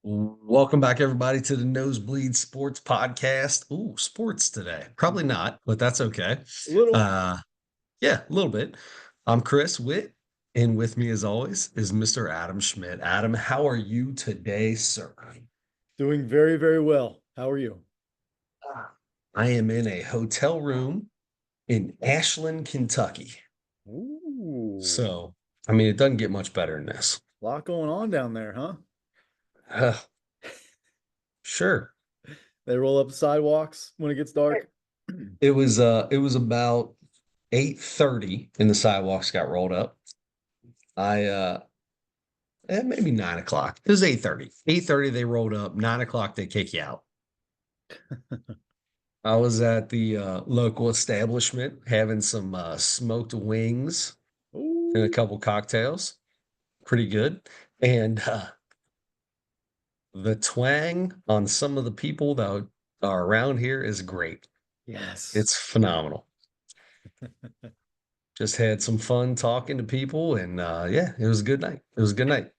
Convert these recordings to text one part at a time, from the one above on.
Welcome back, everybody, to the Nosebleed Sports Podcast. Ooh, sports today. Probably not, but that's okay. A little. Uh, yeah, a little bit. I'm Chris Witt, and with me, as always, is Mr. Adam Schmidt. Adam, how are you today, sir? Doing very, very well. How are you? I am in a hotel room in Ashland, Kentucky. Ooh, So, I mean, it doesn't get much better than this. a lot going on down there, huh? Uh, sure. They roll up the sidewalks when it gets dark. It was about 8:30 and the sidewalks got rolled up. I maybe 9 o'clock. It was 8:30. 8:30 they rolled up. 9 o'clock they kick you out. I was at the local establishment having some smoked wings and a Ooh, couple cocktails. Pretty good. And the twang on some of the people that are around here is great. yes. It's phenomenal. Just had some fun talking to people, and yeah, it was a good night. It was a good night.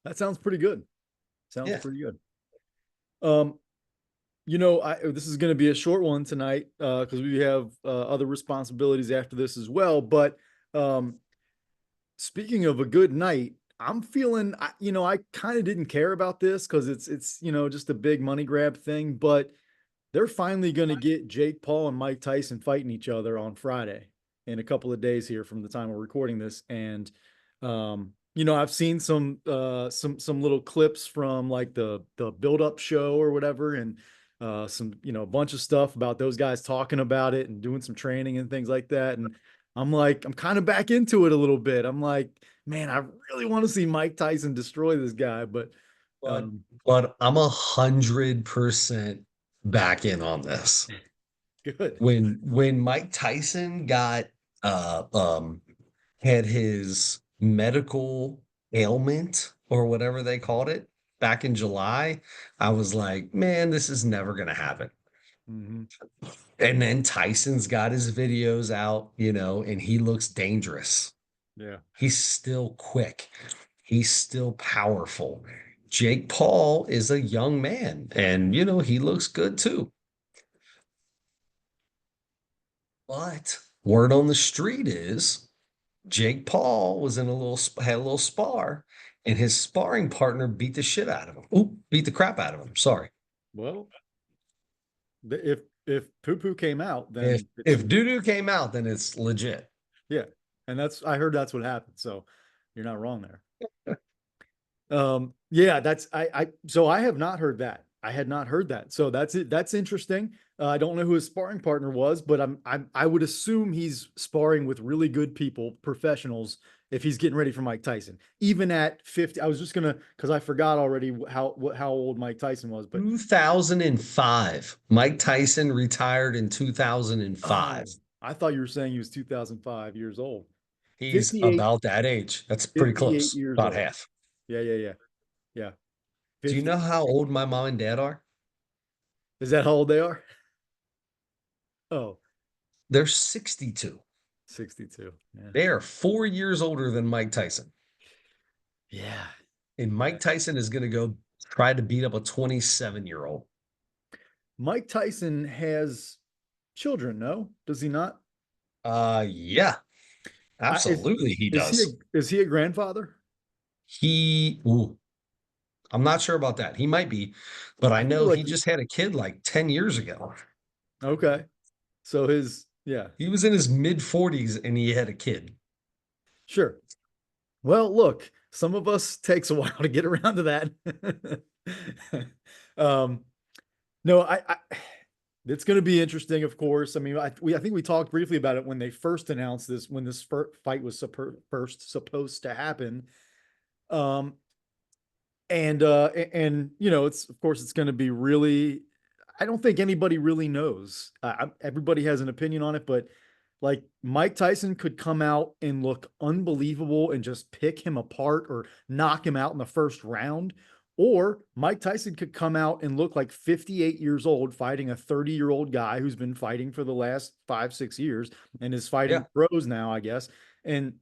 That sounds pretty good. Sounds Yeah. pretty good. Um, this is going to be a short one tonight because we have other responsibilities after this as well. But um, speaking of a good night, I'm feeling, I kind of didn't care about this because it's just a big money grab thing, but they're finally going to get Jake Paul and Mike Tyson fighting each other on Friday in a couple of days here from the time we're recording this. And I've seen some little clips from like the build up show or whatever, and some a bunch of stuff about those guys talking about it and doing some training and things like that. And I'm kind of back into it a little bit. I'm like, man, I really want to see Mike Tyson destroy this guy, but But um, but I'm 100% back in on this. good. When Mike Tyson got uh um had his medical ailment or whatever they called it back in July, I was like, man, this is never gonna happen. Mhm. And then Tyson's got his videos out, and he looks dangerous. Yeah. He's still quick. He's still powerful. Jake Paul is a young man and he looks good too. But word on the street is Jake Paul was in had a little spar and his sparring partner beat the shit out of him. Ooh, beat the crap out of him. Sorry. Well, if poo poo came out, If then it's if doo-doo came out, then it's legit. yeah, and I heard that's what happened. So you're not wrong there. Yeah, so I have not heard that. I had not heard that. So that's it. That's interesting. I don't know who his sparring partner was, but I would assume he's sparring with really good people, professionals, if he's getting ready for Mike Tyson. Even at 50, I was just gonna because I forgot already how old Mike Tyson was, but 2005. Mike Tyson retired in 2005. oh, I thought you were saying he was 2005 years old. He's 58, about that age. That's pretty 58 close. years About old. half. Yeah, yeah, yeah. Yeah. Do you 50. know how old my mom and dad are? Is that how old they are? Oh, They're 62. 62. Yeah. They are 4 years older than Mike Tyson. Yeah. And Yeah. Mike Tyson is going to go try to beat up a 27-year-old. Mike Tyson has children, no? Does he not? Yeah, I, is absolutely he is he does. is he a grandfather? Ooh, I'm not sure about that. He might be, but I I feel know like he just had a kid like 10 years ago. okay. So yeah, He was in his mid 40s and he had a kid. sure. Well, look, some of us takes a while to get around to that. um, no, it's going to be interesting, of course. I mean, I think we talked briefly about it when they first announced this, when this fight was first supposed to happen. Um, and it's of course it's going to be really. I don't think anybody really knows. Everybody has an opinion on it, but like Mike Tyson could come out and look unbelievable and just pick him apart or knock him out in the first round. Or Mike Tyson could come out and look like 58 years old fighting a 30-year-old guy who's been fighting for the last 5, 6 years and is fighting Yeah. pros now, I guess. And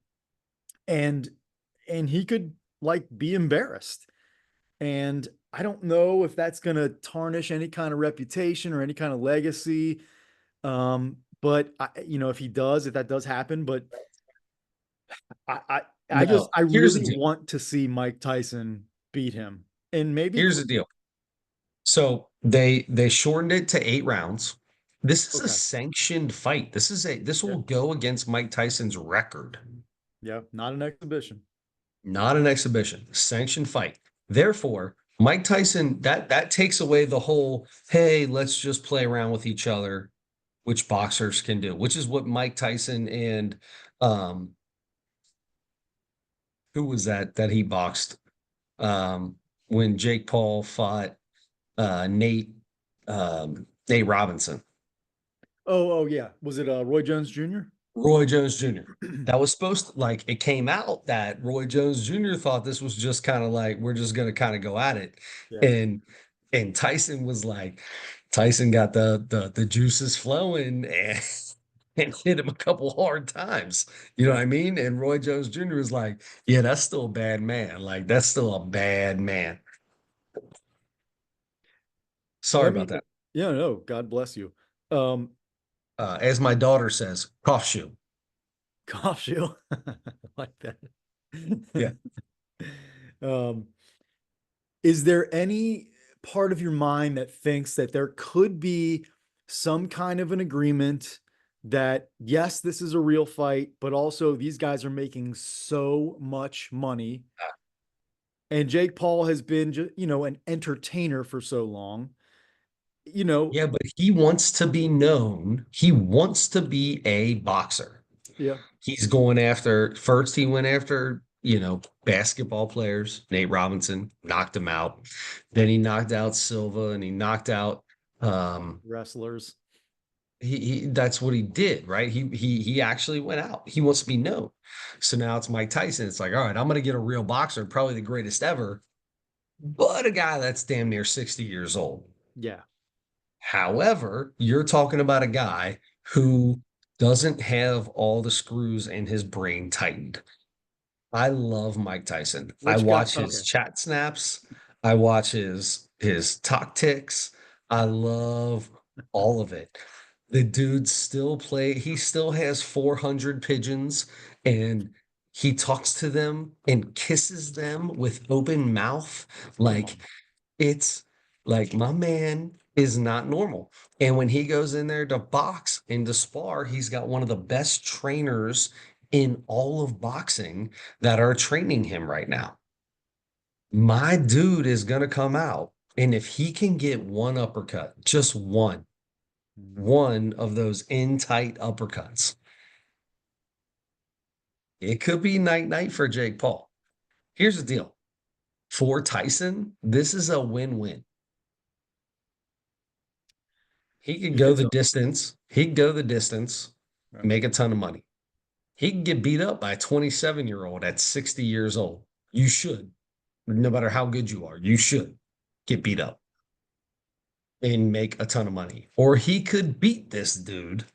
and and he could like be embarrassed. And I don't know if that's going to tarnish any kind of reputation or any kind of legacy. But if he does, if that does happen, but I, I, No, I here's the really deal. want to see Mike Tyson beat him, and maybe, Here's the deal. So they shortened it to 8 rounds. This is a okay. sanctioned fight. This Yeah. will go against Mike Tyson's record, Yeah. Not an exhibition. not an exhibition, sanctioned fight. Therefore, Mike Tyson, that takes away the whole, hey, let's just play around with each other, which boxers can do, which is what Mike Tyson and um who was that he boxed when Jake Paul fought Nate Robinson. Oh, yeah. Was it Roy Jones Jr.? Roy Jones Jr. That was supposed to, like, it came out that Roy Jones Jr. thought this was just kind of like we're just gonna kind of go at it. Yeah. And Tyson was like, Tyson got the juices flowing and hit him a couple hard times. You know Yeah. what I mean? And Roy Jones Jr. was like, yeah, that's still a bad man. Like, that's still a bad man. Well, Sorry I about mean, that. yeah, no, God bless you. Um, As my daughter says, cough shoe. Cough shield. Like that. Yeah. Um, is there any part of your mind that thinks that there could be some kind of an agreement that, yes, this is a real fight, but also these guys are making so much money, and Jake Paul has been, an entertainer for so long, you know, Yeah, but he wants to be known. He wants to be a boxer. yeah, He's going after, first he went after, basketball players. Nate Robinson knocked him out. Then he knocked out Silva and he knocked out wrestlers. he that's what he did, right? He actually went out. He wants to be known. So now it's Mike Tyson. It's like, all right, I'm gonna get a real boxer, probably the greatest ever, but a guy that's damn near 60 years old. Yeah. However, you're talking about a guy who doesn't have all the screws in his brain tightened. I love Mike Tyson. I Which guy? watch his Okay. chat snaps. I watch his talk ticks. I love all of it. The dude still he still has 400 pigeons and he talks to them and kisses them with open mouth. Come Like on. it's like my man is not normal. And when he goes in there to box and to spar, he's got one of the best trainers in all of boxing that are training him right now. My dude is going to come out. And if he can get one uppercut, just Mhm. one of those in tight uppercuts, it could be night night for Jake Paul. Here's the deal for Tyson, this is a win win. He could You go think the so? distance. He could go the distance, Yeah. make a ton of money. He can get beat up by a 27-year-old at 60 years old. You should, no matter how good you are, you should get beat up and make a ton of money. Or he could beat this dude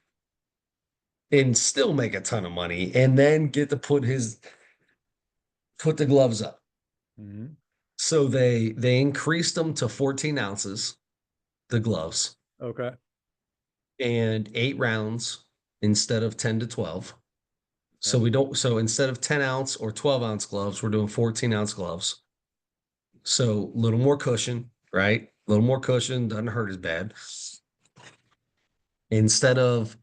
and still make a ton of money and then get to put the gloves up. Mhm. So they increased them to 14 ounces, the gloves, Okay. and 8 rounds instead of 10 to 12. So Okay. we don't, so instead of 10-ounce or 12-ounce gloves, we're doing 14-ounce gloves. So a little more cushion, right? A little more cushion, doesn't hurt as bad. Instead of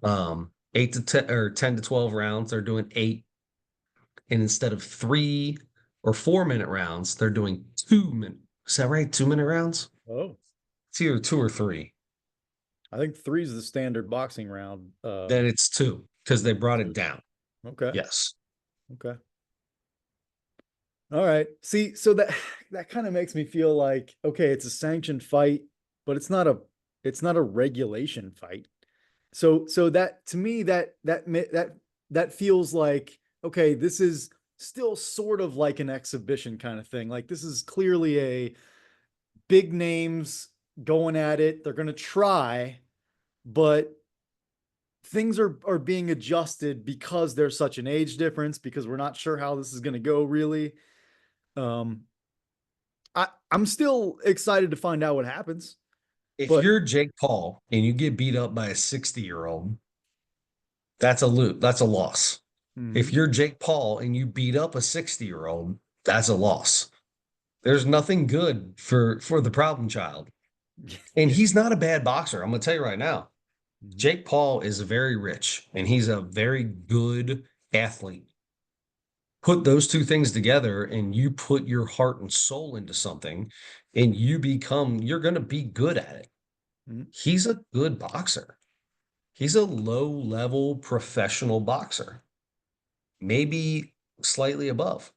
8 to 10 or 10 to 12 rounds, they're doing 8. And instead of 3 or 4 minute rounds, they're doing 2 minute. Is that right? 2 minute rounds? Oh, It's either 2 or 3. I think three is the standard boxing round. Then it's 2 because they brought it Two. down. Okay. Yes. Okay. All right. See, so that kind of makes me feel like, okay, it's a sanctioned fight, but it's not a regulation fight. So that to me that feels like, okay, this is still sort of like an exhibition kind of thing. Like this is clearly a big names going at it. They're going to try, but things are being adjusted because there's such an age difference, because we're not sure how this is going to go really. Um, I'm still excited to find out what happens, If but you're Jake Paul and you get beat up by a 60-year-old, that's a loss. If Mhm. you're Jake Paul and you beat up a 60-year-old, that's a loss. There's nothing good for the problem child. And Yeah. he's not a bad boxer. I'm gonna tell you right now. Mhm. Jake Paul is very rich and he's a very good athlete. Put those two things together and you put your heart and soul into something and you're going to be good at it. Mhm. He's a good boxer. He's a low level professional boxer, maybe slightly above,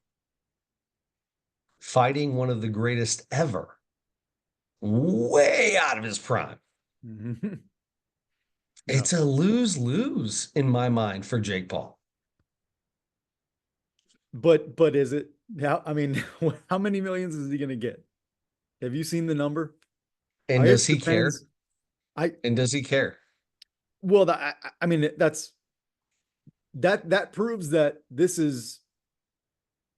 fighting one of the greatest ever, way out of his prime. Mhm. Yeah. It's a lose lose in my mind for Jake Paul. But is it how, I mean, how many millions is he going to get? Have you seen the number? And I guess does it he care? depends. I And does he care? well, I mean, that proves that this is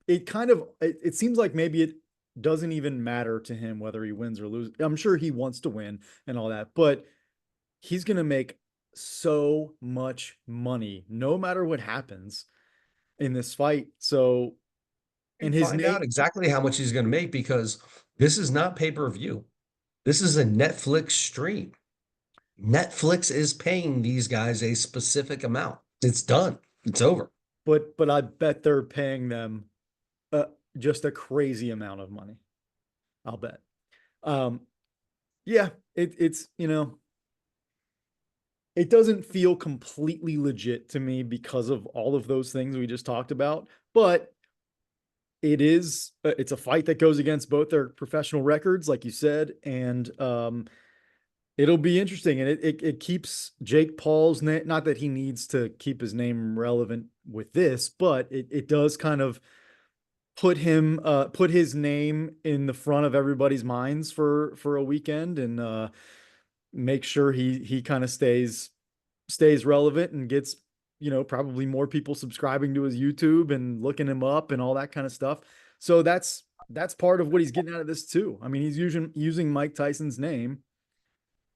it kind of it seems like maybe it doesn't even matter to him whether he wins or loses. I'm sure he wants to win and all that, but he's going to make so much money no matter what happens in this fight. So, and And his find name, out exactly how much he's going to make because this is not pay-per-view. This is a Netflix stream. Netflix is paying these guys a specific amount. It's done. It's over. but I bet they're paying them uh, just a crazy amount of money. I'll bet. Um, yeah, it's it doesn't feel completely legit to me because of all of those things we just talked about, but it's a fight that goes against both their professional records, like you said, and it'll be interesting, and it keeps Jake Paul's name. Not that he needs to keep his name relevant with this, but it does kind of put his name in the front of everybody's minds for a weekend, and make sure he kind of stays relevant and gets probably more people subscribing to his YouTube and looking him up and all that kind of stuff. So that's part of what he's getting out of this too. I mean, he's using Mike Tyson's name,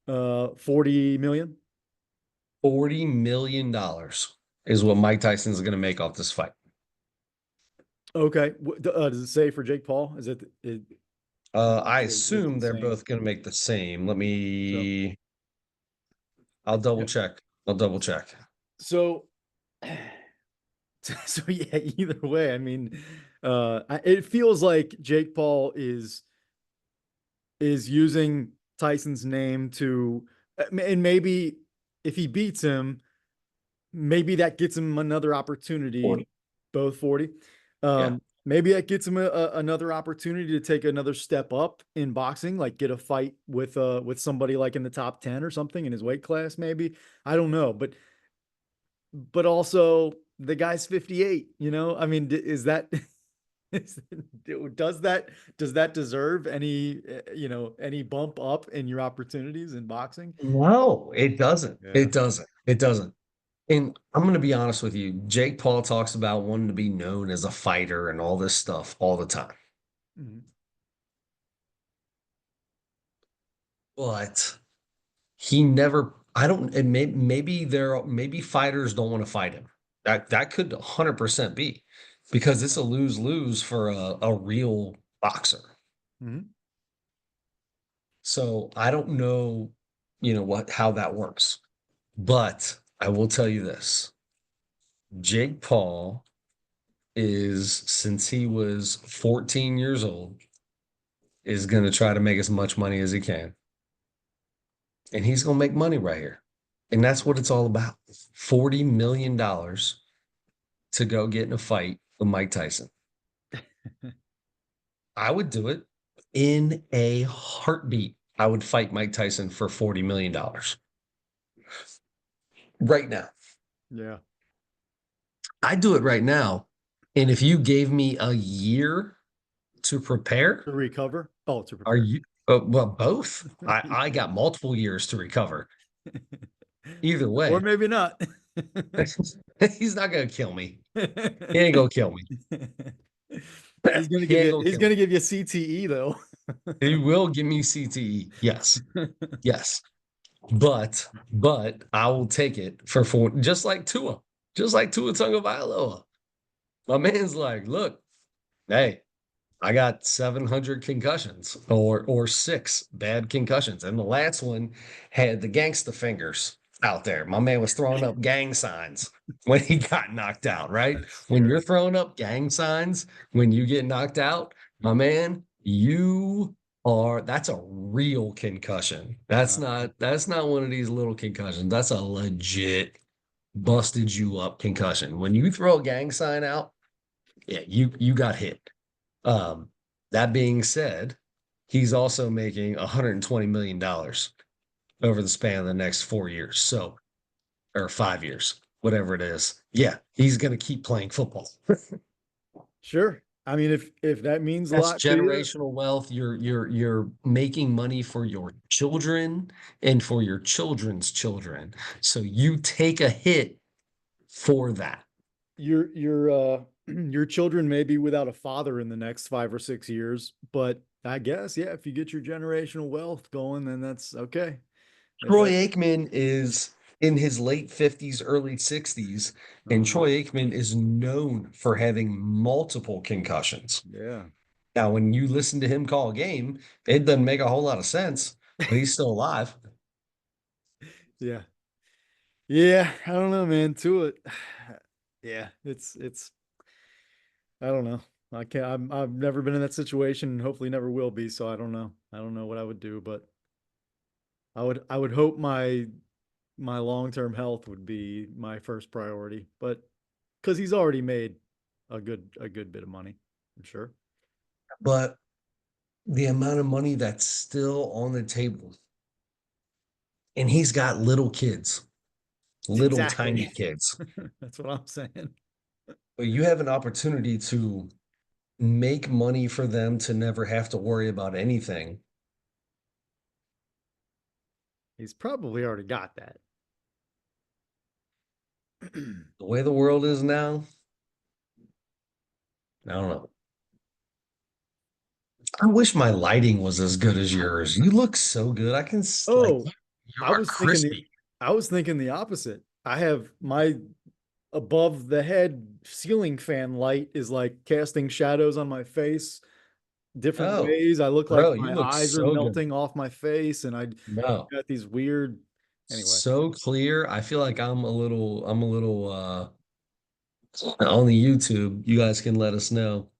40 million. $40 million is what Mike Tyson is going to make off this fight. Okay. Does it say for Jake Paul? I It's assume the they're same. both going to make the same. So, I'll double yeah. check. I'll double check. So, so yeah, either way, I mean, it feels like Jake Paul is using Tyson's name to, and maybe if he beats him, maybe that gets him another opportunity, 40. both 40. Yeah. Maybe that gets him another opportunity to take another step up in boxing, like get a fight with somebody like in the top 10 or something in his weight class, maybe. I don't know, but also the guy's 58, I mean, is that is, does that does that deserve any any bump up in your opportunities in boxing? No, it doesn't. Yeah. It doesn't. It doesn't. And I'm going to be honest with you. Jake Paul talks about wanting to be known as a fighter and all this stuff all the time. Mhm. But he never, I don't, and maybe fighters don't want to fight him. That could 100% be because it's a lose-lose for a real boxer. Mhm. So I don't know, how that works. But I will tell you this. Jake Paul since he was 14 years old, is going to try to make as much money as he can. And he's going to make money right here. And that's what it's all about. $40 million to go get in a fight with Mike Tyson. I would do it in a heartbeat. I would fight Mike Tyson for $40 million right now. Yeah. I'd do it right now. And if you gave me a year to prepare, To recover? Oh, to are prepare. you, well, both. I got multiple years to recover. Either Or way, maybe not. he's not going to kill me. He ain't going to kill me. He's gonna He give ain't you going to he's kill me. gonna give you CTE though. He will give me CTE. Yes. Yes. But I will take it for four, just like Tua Tagovailoa. My man's like, look, hey, I got 700 concussions or six bad concussions. And the last one had the gangster fingers out there. My man was throwing up gang signs when he got knocked out, right? That's When you're good. throwing up gang signs when you get knocked out, my man, you are that's a real concussion. Uh, That's not one of these little concussions. That's a legit busted you up concussion. When you throw a gang sign out, yeah, you got hit. Um, that being said, he's also making $120 million over the span of the next 4 years. So, or 5 years, whatever it is. Yeah, he's going to keep playing football. sure. I mean, if that means a That's lot to you, generational wealth. You're making money for your children and for your children's children. So you take a hit for that. your your children may be without a father in the next 5 or 6 years, but I guess yeah, if you get your generational wealth going, then that's okay. If Troy that, Aikman is in his late 50s, early 60s, and uh, Troy Aikman is known for having multiple concussions. yeah, Now, when you listen to him call a game, it doesn't make a whole lot of sense, but he's still alive. yeah, yeah. I don't know, man. To it, yeah. It's. I don't know. I can't. I've never been in that situation, and hopefully never will be. So I don't know. I don't know what I would do, but I would hope my long-term health would be my first priority, but because he's already made a good bit of money, I'm sure. But the amount of money that's still on the table, and he's got little kids, little tiny Exactly. kids. That's what I'm saying. But you have an opportunity to make money for them to never have to worry about anything. He's probably already got that. The way the world is now, I don't know. I wish my lighting was as good as yours. You look so good. Like Oh, you I are was thinking the crispy. I was thinking the opposite. I have my above the head ceiling fan light is like casting shadows on my face different Oh, ways. I look like bro, you my look eyes are so good. melting off my face, and I No, got these weird. Anyway, so clear. I feel like I'm a little on the YouTube. You guys can let us know.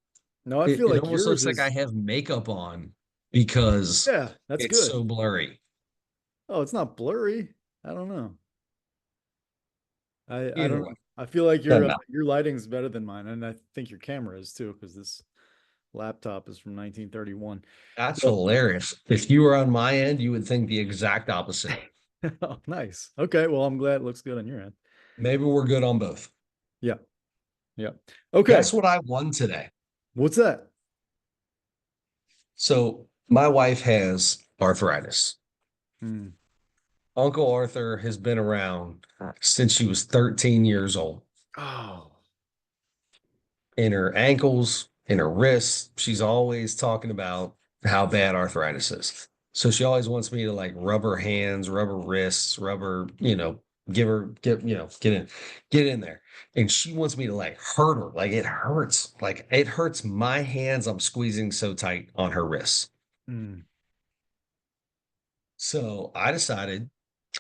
no, I It, feel it like almost yours looks like I is. have makeup on because Yeah, that's it's good. so blurry. Oh, it's not blurry. I don't know. I Either don't way, know. I feel like doesn't matter. your lighting's better than mine, and I think your camera is too, because this laptop is from 1931. That's So, hilarious. If you were on my end, you would think the exact opposite. oh, nice. Okay, well, I'm glad it looks good on your end. Maybe we're good on both. Yeah, yeah. Okay, Guess what I won today? what's that? So my wife has arthritis. Hmm. Uncle Arthur has been around since she was 13 years old. Oh, In her ankles, in her wrists, she's always talking about how bad arthritis is. So she always wants me to like rub her hands, rub her wrists, rub her, get in there. And she wants me to like hurt her. Like it hurts. Like it hurts my hands. I'm squeezing so tight on her wrists. hmm. So I decided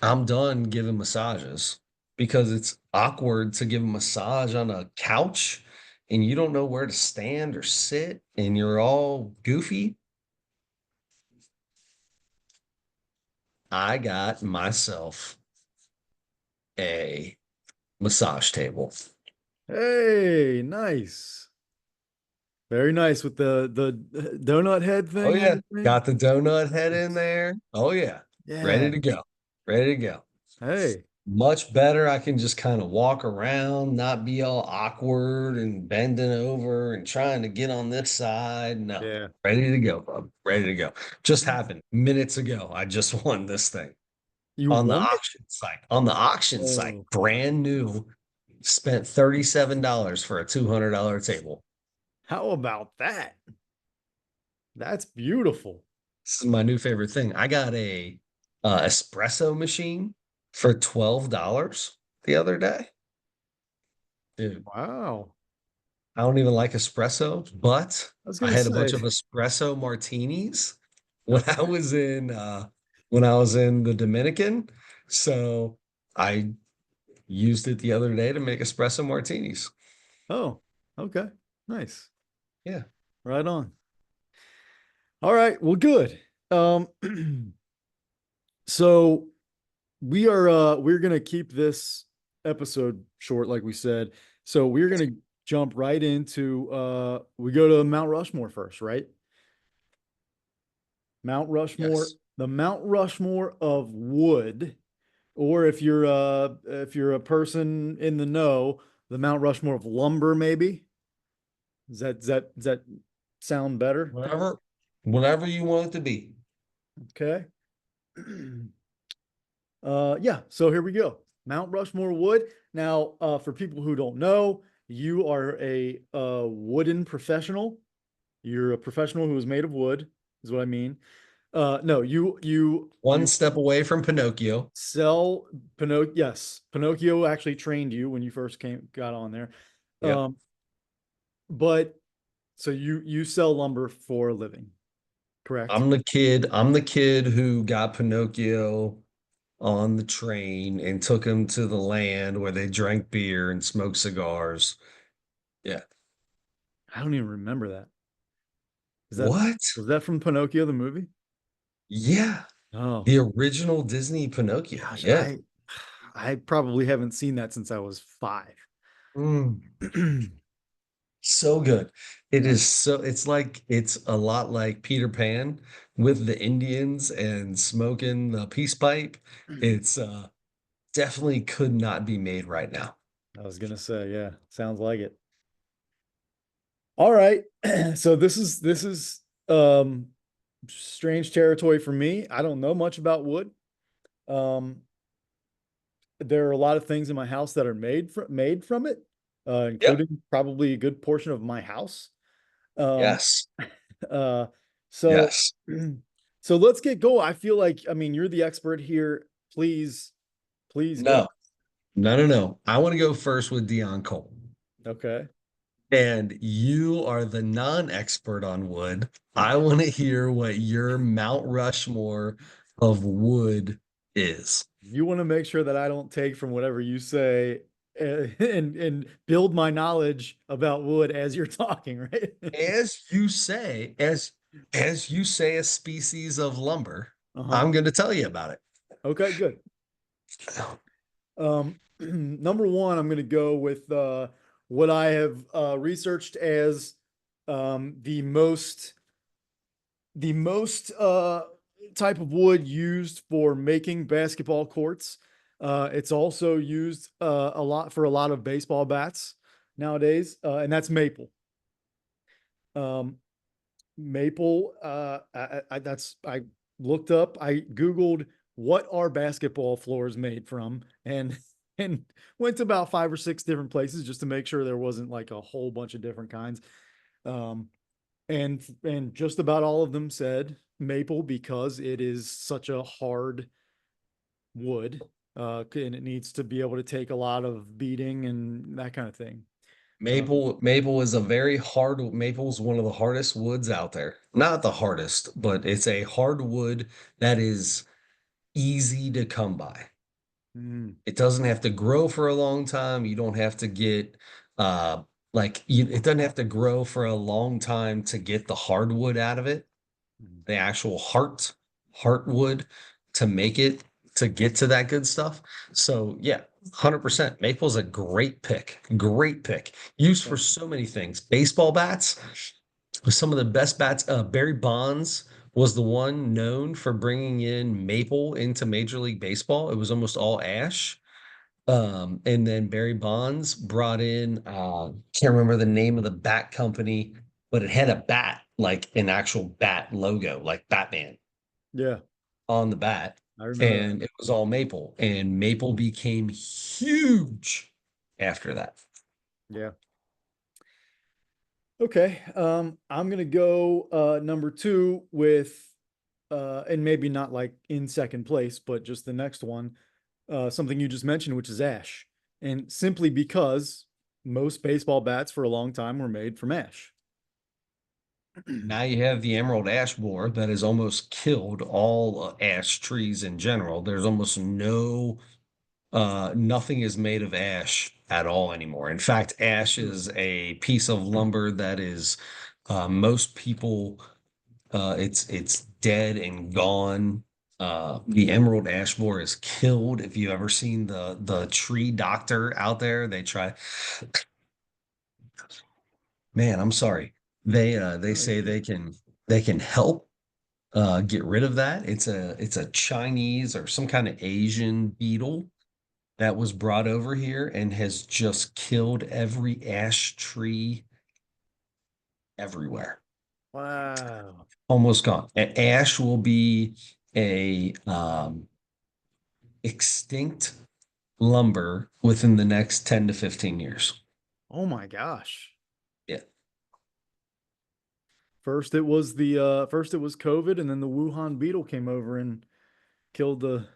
I'm done giving massages because it's awkward to give a massage on a couch and you don't know where to stand or sit and you're all goofy. I got myself a massage table. Hey, nice. Very nice with the donut head Oh, thing and yeah. everything. Got the donut head in Nice. there. Oh, yeah. Ready Yeah. to go. Ready to go. Hey. Much better. I can just kind of walk around, not be all awkward and bending over and trying to get on this side. No, Yeah. ready to go, bub. Ready to go. Just Nice. happened minutes ago. I just won this thing You on the won it? auction site. On the auction site, Oh, brand new. Spent $37 for a $200 table. how about that? That's beautiful. This is my new favorite thing. I got a espresso machine for $12 the other day. Dude, Wow. I don't even like espresso, but I was I gonna had a bunch say. of espresso martinis when I Okay. was in when I was in the Dominican. So I used it the other day to make espresso martinis. Oh, okay. Nice. Yeah. Right on. All right. Well, good. Um, so we're gonna keep this episode short, like we said. So we're gonna jump right into we go to Mount Rushmore first, right? Mount Rushmore, Yes. the Mount Rushmore of Wood, or if you're a person in the know, the Mount Rushmore of lumber, maybe. Does that sound better to you? Whatever, whatever you want it to be. Okay. Yeah, so here we go. Mount Rushmore Wood. Now, for people who don't know, you are a wooden professional. You're a professional who is made of wood, is what I mean. No, One you step away from Pinocchio. sell Pinocchio. Yes, Pinocchio actually trained you when you first got on there. Yep. Um, but so you sell lumber for a living, correct? I'm the kid who got Pinocchio on the train and took him to the land where they drank beer and smoked cigars. Yeah. I don't even remember that. Is that What? was that from Pinocchio the movie? Yeah. Oh, The original Disney Pinocchio. gosh, Yeah. I probably haven't seen that since I was 5. Mm, so good. It Yeah. is so, it's a lot like Peter Pan with the Indians and smoking the peace pipe. It's definitely could not be made right now. I was gonna say, yeah, sounds like it. All right. So this is strange territory for me. I don't know much about wood. Um, there are a lot of things in my house that are made from it, Yep. including probably a good portion of my house. Um, Yes. uh, so Yes. so let's get going. I feel like, I mean, you're the expert here. Please go. No. No, no, no. I want to go first with Deon Cole. Okay. And you are the non-expert on wood. I want to hear what your Mount Rushmore of wood is. You want to make sure that I don't take from whatever you say and build my knowledge about wood as you're talking, right? As you say a species of lumber, Uh-huh. I'm going to tell you about it. Okay, good. Number one, I'm going to go with what I have researched as the most type of wood used for making basketball courts. It's also used a lot for a lot of baseball bats nowadays, and that's maple. Um, maple. I looked up. I googled what are basketball floors made from, and and went to about 5 or 6 different places just to make sure there wasn't like a whole bunch of different kinds. Um, and just about all of them said maple because it is such a hard wood, and it needs to be able to take a lot of beating and that kind of thing. Maple is a very hard, maple is one of the hardest woods out there. Not the hardest, but it's a hard wood that is easy to come by. Mm, It doesn't have to grow for a long time. You don't have to get it doesn't have to grow for a long time to get the hardwood out of it, mm, the actual heartwood to make it to get to that good stuff. So yeah, 100%. Maple's a great pick. Great pick. Used for thank you. so many things. Baseball bats, some of the best bats. Barry Bonds was the one known for bringing in maple into Major League Baseball. It was almost all ash. And then Barry Bonds brought in, can't remember the name of the bat company, but it had a bat, like an actual bat logo, like Batman Yeah, on the bat. I remember that. And it was all maple. And maple became huge after that. Yeah. Okay. I'm gonna go number two with and maybe not like in second place, but just the next one, something you just mentioned, which is ash. And simply because most baseball bats for a long time were made from ash. Now you have the emerald ash borer that has almost killed all ash trees in general. There's almost nothing is made of ash at all anymore. In fact, ash Really? is a piece of lumber that is most people it's dead and gone. The emerald ash borer is killed. If you ever seen the tree doctor out there, they try. Man, I'm sorry. They No, you're say good. they can help get rid of that. It's a Chinese or some kind of Asian beetle that was brought over here and has just killed every ash tree everywhere. Wow. Almost gone. Ash will be a extinct lumber within the next 10 to 15 years. Oh my gosh. Yeah. First it was COVID, and then the Wuhan beetle came over and killed killed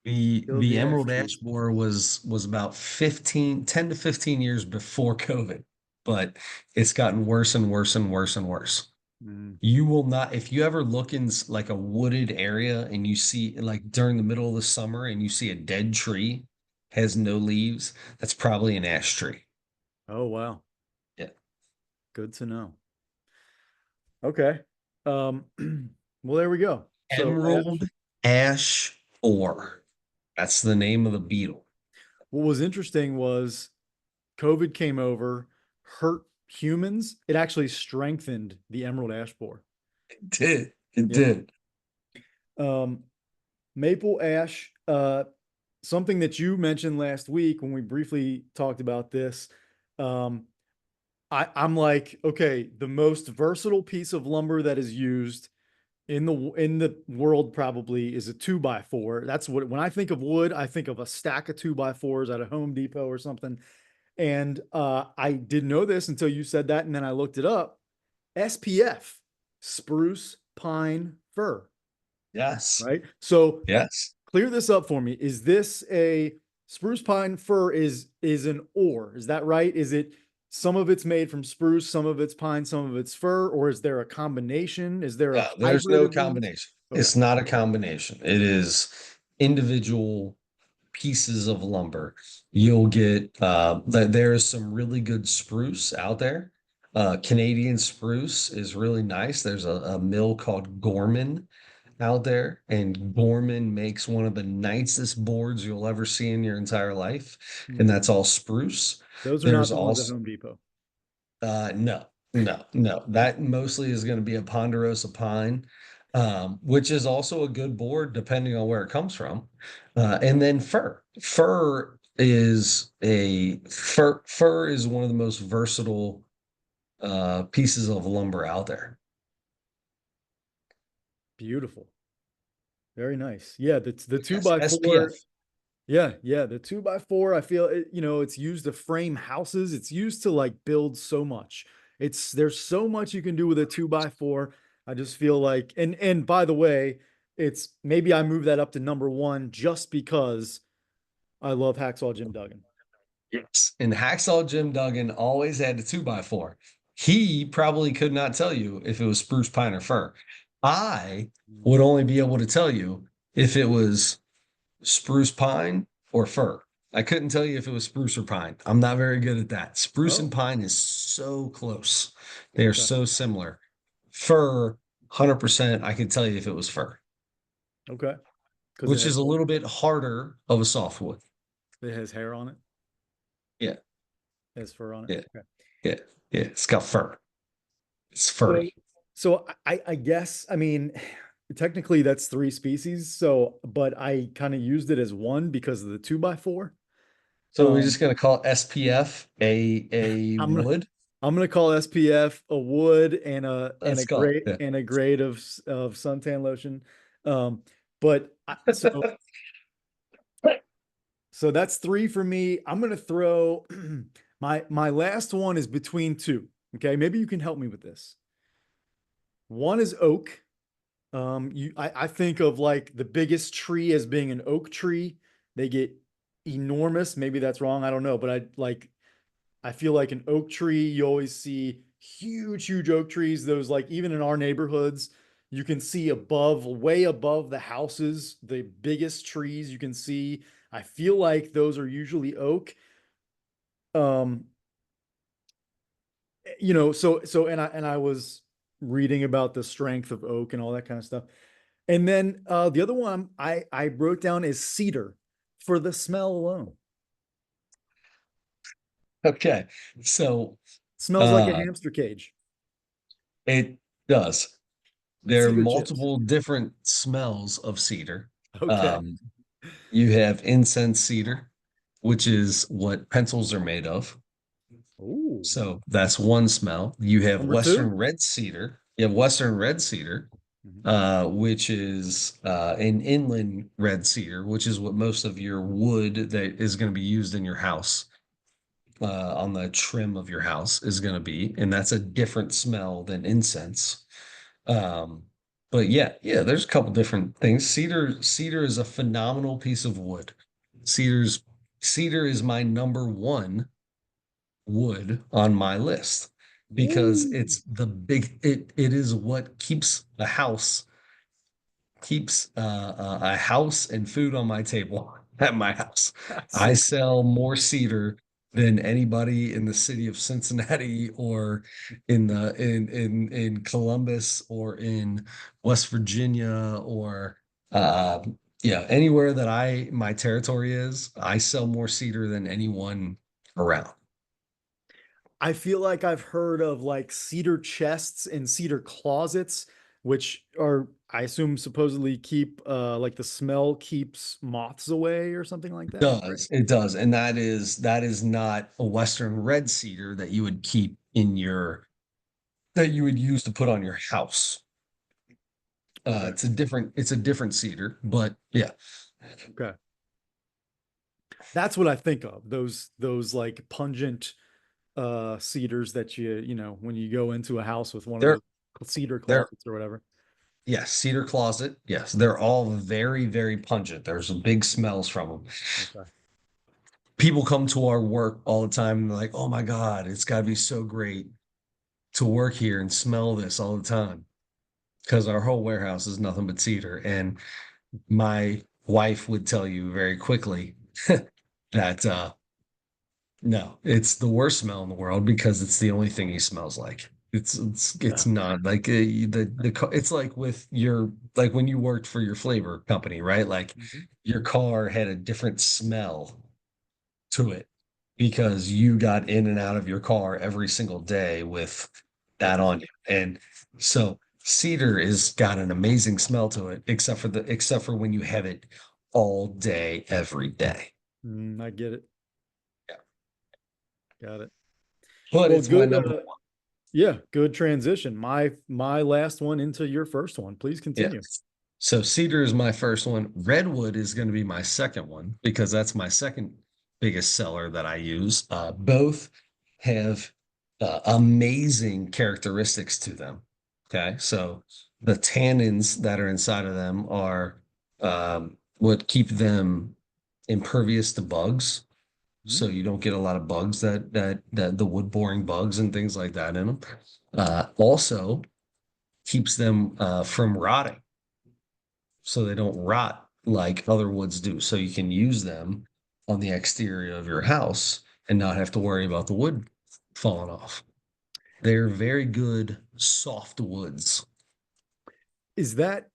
The the ash emerald ash trees. borer was about 10 to 15 years before COVID, but it's gotten worse and worse and worse and worse. Mm. You will not, if you ever look in like a wooded area and you see like during the middle of the summer and you see a dead tree has no leaves, that's probably an ash tree. Oh wow. Yeah. Good to know. Okay. Um, well, there we go. So Emerald ash. ash borer. That's the name of the beetle. What was interesting was COVID came over, hurt humans. It actually strengthened the emerald ash borer. It did. It Yeah. did. Um, maple ash, something that you mentioned last week when we briefly talked about this. Um, I'm like, okay, the most versatile piece of lumber that is used in the world probably is a two by four. That's what when I think of wood, I think of a stack of two by fours at a Home Depot or something. And I didn't know this until you said that, and then I looked it up. SPF, spruce, pine, fir, Yes. right? So Yes. clear this up for me. Is this a spruce, pine, fir is an or? Is that right? Is it some of it's made from spruce, some of it's pine, some of it's fir, or is there a combination? Is there a No, there's hybrid no of these? combination. Okay. It's not a combination. It is individual pieces of lumber. You'll get there's some really good spruce out there. Canadian spruce is really nice. There's a mill called Gorman out there, and Gorman makes one of the nicest boards you'll ever see in your entire life, and Hmm. that's all spruce. Those are not There's the ones at also Home Depot. no, no, no. That mostly is going to be a ponderosa pine, which is also a good board depending on where it comes from. And then fir. Fir is one of the most versatile pieces of lumber out there. Beautiful. Very nice. Yeah, the two Yes, by four. SPF. Yeah, yeah, the two by four. I feel it, it's used to frame houses. It's used to like build so much. There's so much you can do with a two by four. I just feel like, and by the way, it's maybe I move that up to number one just because I love Hacksaw Jim Duggan. Yes. And Hacksaw Jim Duggan always had a two by four. He probably could not tell you if it was spruce, pine, or fir. I Mm. would only be able to tell you if it was spruce pine or fir. I couldn't tell you if it was spruce or pine. I'm not very good at that. Spruce and Oh, pine is so close. They are okay, so similar. Fir, 100%, I could tell you if it was fir, okay, because which is a little bit harder of a softwood. it has hair on it, Yeah, it has fur on it. yeah, Okay. yeah, yeah. It's got fur. It's So, furry. so I guess I mean technically that's three species. So, but I kind of used it as one because of the two by four. So we're Um, just gonna call SPF a I'm gonna wood. I'm gonna call SPF a wood and Let's call it. a grade of suntan lotion. Um, but so that's three for me. I'm gonna throw my last one is between two. Okay, maybe you can help me with this. One is oak. I think of like the biggest tree as being an oak tree. They get enormous. Maybe that's wrong. I don't know, but I feel like an oak tree, you always see huge, huge oak trees. Those like even in our neighborhoods, you can see above, way above the houses, the biggest trees you can see. I feel like those are usually oak. Um, and I was reading about the strength of oak and all that kind of stuff. And then the other one I wrote down is cedar for the smell alone. Okay. So Smells like a uh hamster cage. it does. There are Cedar chips. multiple different smells of cedar. Okay. Um, you have incense cedar, which is what pencils are made of. Ooh. So that's one smell. You have Number two. Western red cedar. You have Western red cedar, Mhm. which is an inland red cedar, which is what most of your wood that is going to be used in your house, on the trim of your house is going to be, and that's a different smell than incense. Um, but yeah, yeah, there's a couple different things. Cedar is a phenomenal piece of wood. Cedar's Cedar is my number one wood on my list because Ooh. it is what keeps a house and food on my table at my house. That's I so cool. sell more cedar than anybody in the city of Cincinnati or in Columbus or in West Virginia or uh yeah, anywhere that I my territory is, I sell more cedar than anyone around. I feel like I've heard of like cedar chests and cedar closets, which are, I assume, supposedly keep like the smell keeps moths away or something like that. Right? It does, and that is not a Western red cedar that you would keep in your that you would use to put on your house. Okay. It's a different cedar, but yeah, Okay. That's what I think of. Those like pungent cedars that when you go into a house with one of they're those cedar they're closets or whatever. yes, cedar closet. Yes, they're all very, very pungent. There's some big smells from them. Okay. People come to our work all the time and they're like, "Oh my God, it's got to be so great to work here and smell this all the time." Because our whole warehouse is nothing but cedar. And my wife would tell you very quickly that no, it's the worst smell in the world because it's the only thing he smells like. It's Yeah. not like it's like with your like when you worked for your flavor company, right? Like Mhm. your car had a different smell to it because you got in and out of your car every single day with that Gotcha. on you. And so cedar is got an amazing smell to it, except for when you have it all day, every day. I get it. Got it. But Well, it's my good. number Yeah, good transition. My last one into your first one. Please Yeah. continue. So cedar is my first one. Redwood is going to be my second one because that's my second biggest seller that I use. Both have amazing characteristics to them. Okay. So the tannins that are inside of them are what keep them impervious to bugs. So Mm, you don't get a lot of bugs that the wood boring bugs and things like that in them. Also keeps them from rotting so they don't rot like other woods do. So you can use them on the exterior of your house and not have to worry about the wood falling off. They're very good soft woods. Is that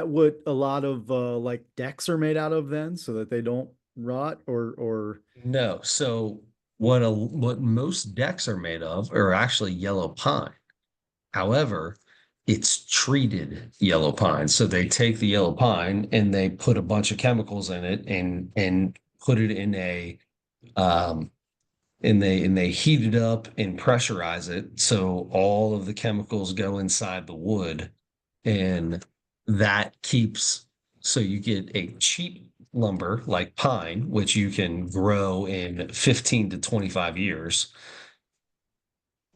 what a lot of like decks are made out of then, so that they don't rot or No, so what most decks are made of are actually yellow pine. However, it's treated yellow pine. So they take the yellow pine and they put a bunch of chemicals in it and put it in a um, and they heat it up and pressurize it so all of the chemicals go inside the wood and that keeps so you get a cheap lumber like pine which you can grow in 15 to 25 years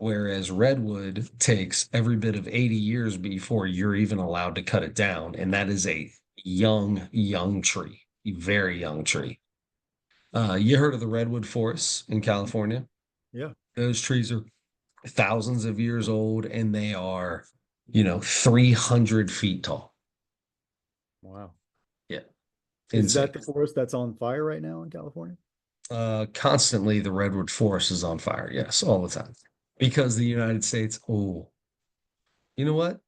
whereas redwood takes every bit of 80 years before you're even allowed to cut it down. And that is a young tree, a very young tree. You heard of the redwood forests in California? Yeah. Those trees are thousands of years old and they are, 300 feet tall. Wow. Yeah, Is that insane. the forest that's on fire right now in California? Constantly the redwood forest is on fire. Yes, all the time. Because the United States, oh, you know what?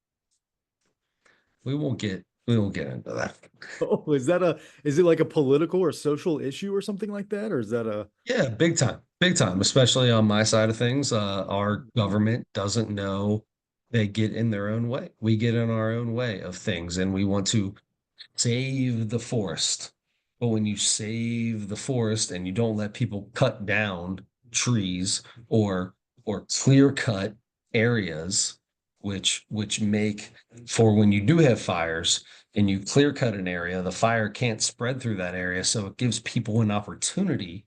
We won't get into that. Oh, is it like a political or social issue or something like that? Or is that a, Yeah, big time. Big time, especially on my side of things. Our government doesn't know they get in their own way. We get in our own way of things and we want to save the forest. But when you save the forest and you don't let people cut down trees or clear cut areas, which make for when you do have fires and you clear cut an area, the fire can't spread through that area. So it gives people an opportunity,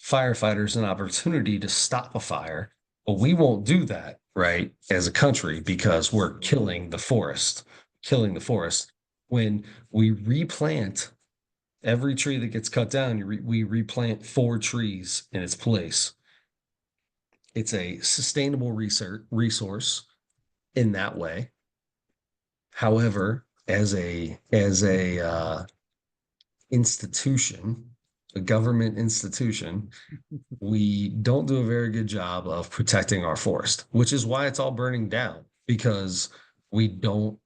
firefighters an opportunity to stop a fire. But we won't do that, right, as a country because we're killing the forest. When we replant every tree that gets cut down, we replant four trees in its place. It's a sustainable resource in that way. However, as a institution, a government institution, we don't do a very good job of protecting our forest, which is why it's all burning down because we don't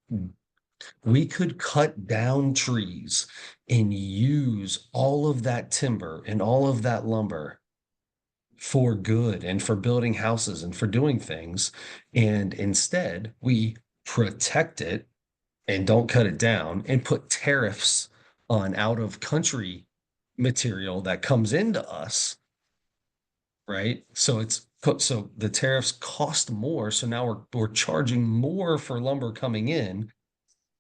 we could cut down trees and use all of that timber and all of that lumber for good and for building houses and for doing things. And instead, we protect it and don't cut it down and put tariffs on out of country material that comes into us, right? So the tariffs cost more. So now we're charging more for lumber coming in.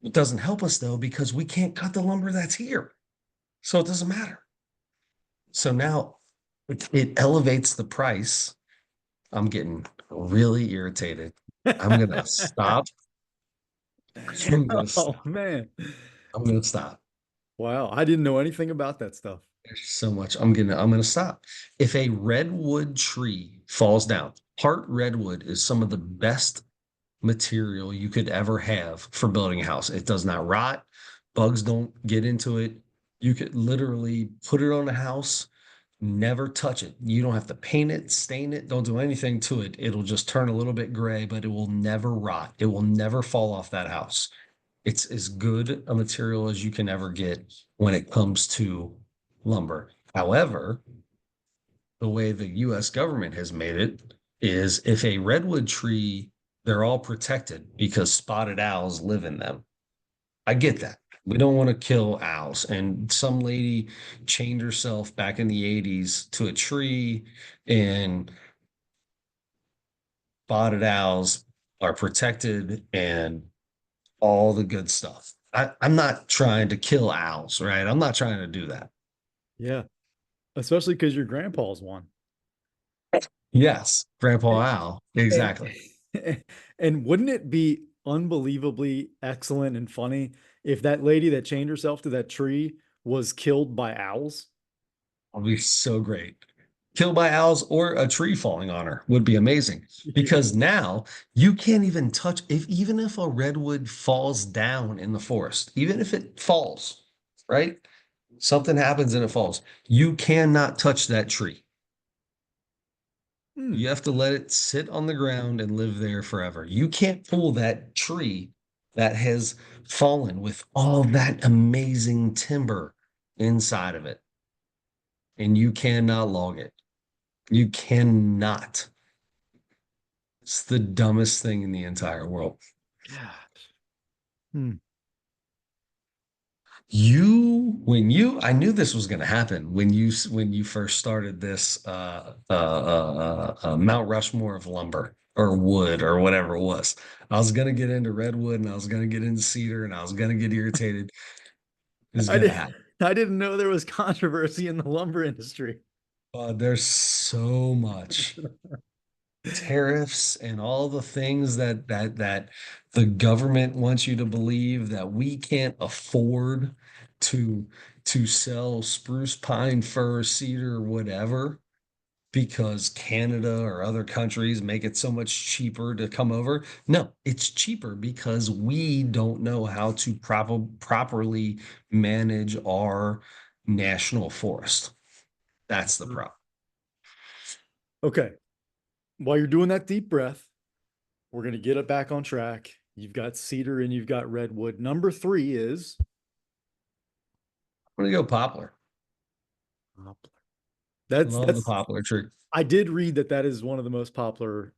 It doesn't help us though, because we can't cut the lumber that's here. So it doesn't matter. So now it elevates the price. I'm getting really irritated. I'm gonna stop. I'm gonna Oh stop. man. I'm gonna stop. Wow, I didn't know anything about that stuff. There's so much. I'm gonna stop. If a redwood tree falls down, part redwood is some of the best material you could ever have for building a house. It does not rot. Bugs don't get into it. You could literally put it on a house, never touch it. You don't have to paint it, stain it, don't do anything to it. It'll just turn a little bit gray, but it will never rot. It will never fall off that house. It's as good a material as you can ever get when it comes to lumber. However, the way the US government has made it is if a redwood tree, they're all protected because spotted owls live in them. I get that. We don't want to kill owls. And some lady chained herself back in the 80s to a tree, and spotted owls are protected and all the good stuff. I'm not trying to kill owls, right? I'm not trying to do that. Yeah, especially because your grandpa's one. Yes, Grandpa Owl. And Exactly. and wouldn't it be unbelievably excellent and funny if that lady that chained herself to that tree was killed by owls? It'll be so great. Killed by owls or a tree falling on her would be amazing Yeah. because now you can't even touch even if a redwood falls down in the forest, even if it falls, right? Something happens and it falls. You cannot touch that tree. Hmm. You have to let it sit on the ground and live there forever. You can't pull that tree that has fallen with all that amazing timber inside of it, and you cannot log it. You cannot. It's the dumbest thing in the entire world. Gosh. Hmm. I knew this was going to happen when you first started this Mount Rushmore of lumber or wood or whatever it was. I was going to get into redwood and I was going to get into cedar and I was going to get irritated. It was I going to did happen. I didn't know there was controversy in the lumber industry. There's so much. tariffs and all the things that the government wants you to believe that we can't afford to to sell spruce, pine, fir, cedar, whatever, because Canada or other countries make it so much cheaper to come over. No, it's cheaper because we don't know how to properly manage our national forest. That's the problem. Okay. While you're doing that deep breath, we're going to get it back on track. You've got cedar and you've got redwood. Number three is I'm gonna go poplar. poplar. That's Love the poplar tree. I did read that that is one of the most popular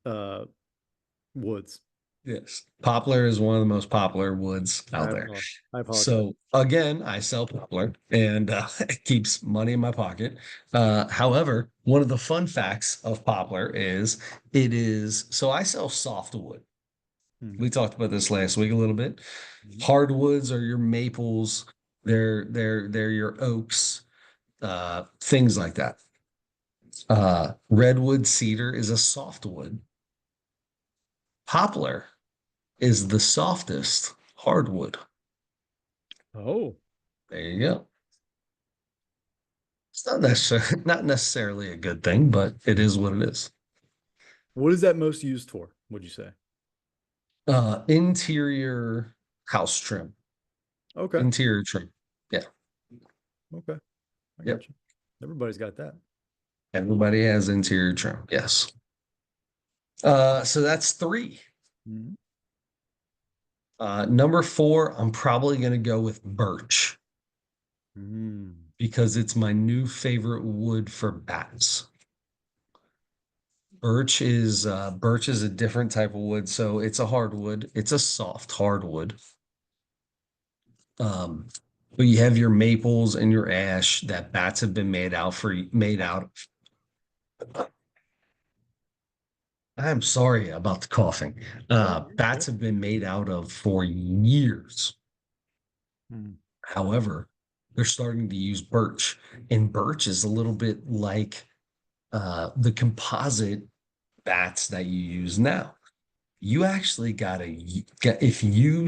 woods. Yes. Poplar is one of the most popular woods out there. I apologize. So again, I sell poplar and it keeps money in my pocket. However, one of the fun facts of poplar is so I sell softwood. Mhm. We talked about this last week a little bit. Mhm. Hardwoods are your maples, they're your oaks, things like that. Redwood cedar is a softwood. Poplar is the softest hardwood. Oh, There you go. It's not necessarily not necessarily a good thing, but it is what it is. what is that most used for? Would you say? Interior house trim. Okay. Interior trim. Yeah. Okay. I Yep. got you. Everybody's got that. Everybody has interior trim. Yes. So that's three. Mhm. Number four, I'm probably gonna go with birch Mm. because it's my new favorite wood for bats. Birch is a different type of wood, so it's a hardwood. It's a soft hardwood. Um, but you have your maples and your ash that bats have been made out of. I'm sorry about the coughing. No, you're Bats good. have been made out of for years. Mm. However, they're starting to use birch, and birch is a little bit like the composite bats that you use now. You actually gotta get if you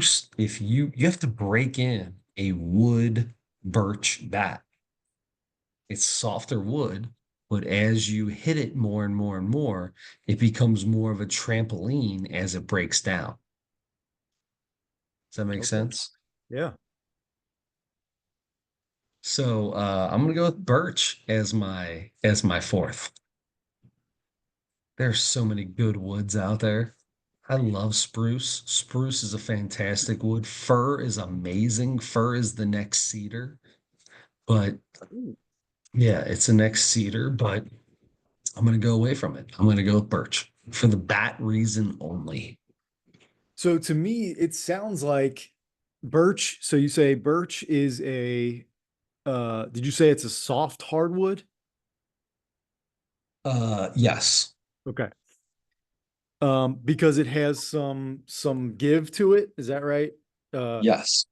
have to break in a wood birch bat. It's softer wood, but as you hit it more and more and more, it becomes more of a trampoline as it breaks down. Does that make Okay. sense? Yeah. So I'm gonna go with birch as my fourth. There's so many good woods out there. I love spruce. Spruce is a fantastic wood. Fir is amazing. Fir is the next cedar, but Ooh. yeah, it's the next cedar, but I'm gonna go away from it. I'm gonna go with birch for the bat reason only. So to me, it sounds like birch. So you say birch is a did you say it's a soft hardwood? Yes, Okay. Because it has some give to it, is that right? Uh, yes.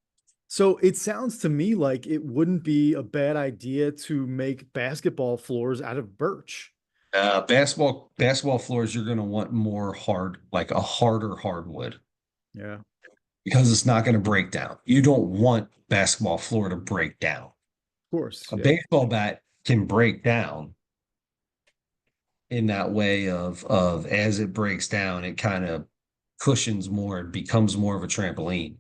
so it sounds to me like it wouldn't be a bad idea to make basketball floors out of birch. Basketball floors, you're gonna want more hard, like a harder hardwood, Yeah, of because it's not gonna break down. You don't want basketball floor to break down. course. A Yeah. baseball bat can break down in that way of as it breaks down, it kind of cushions more, it becomes more of a trampoline.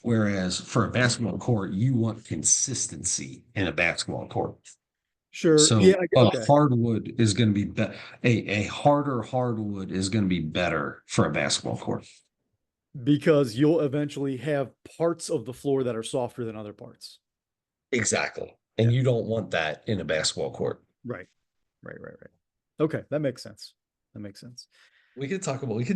Whereas for a basketball court, you want consistency in a basketball court. Sure. Yeah. So Okay. hardwood is going to be, a harder hardwood is going to be better for a basketball court. Because you'll eventually have parts of the floor that are softer than other parts. Exactly. Yeah. And you don't want that in a basketball court. Right. Right. Okay. That makes sense. That makes sense. We could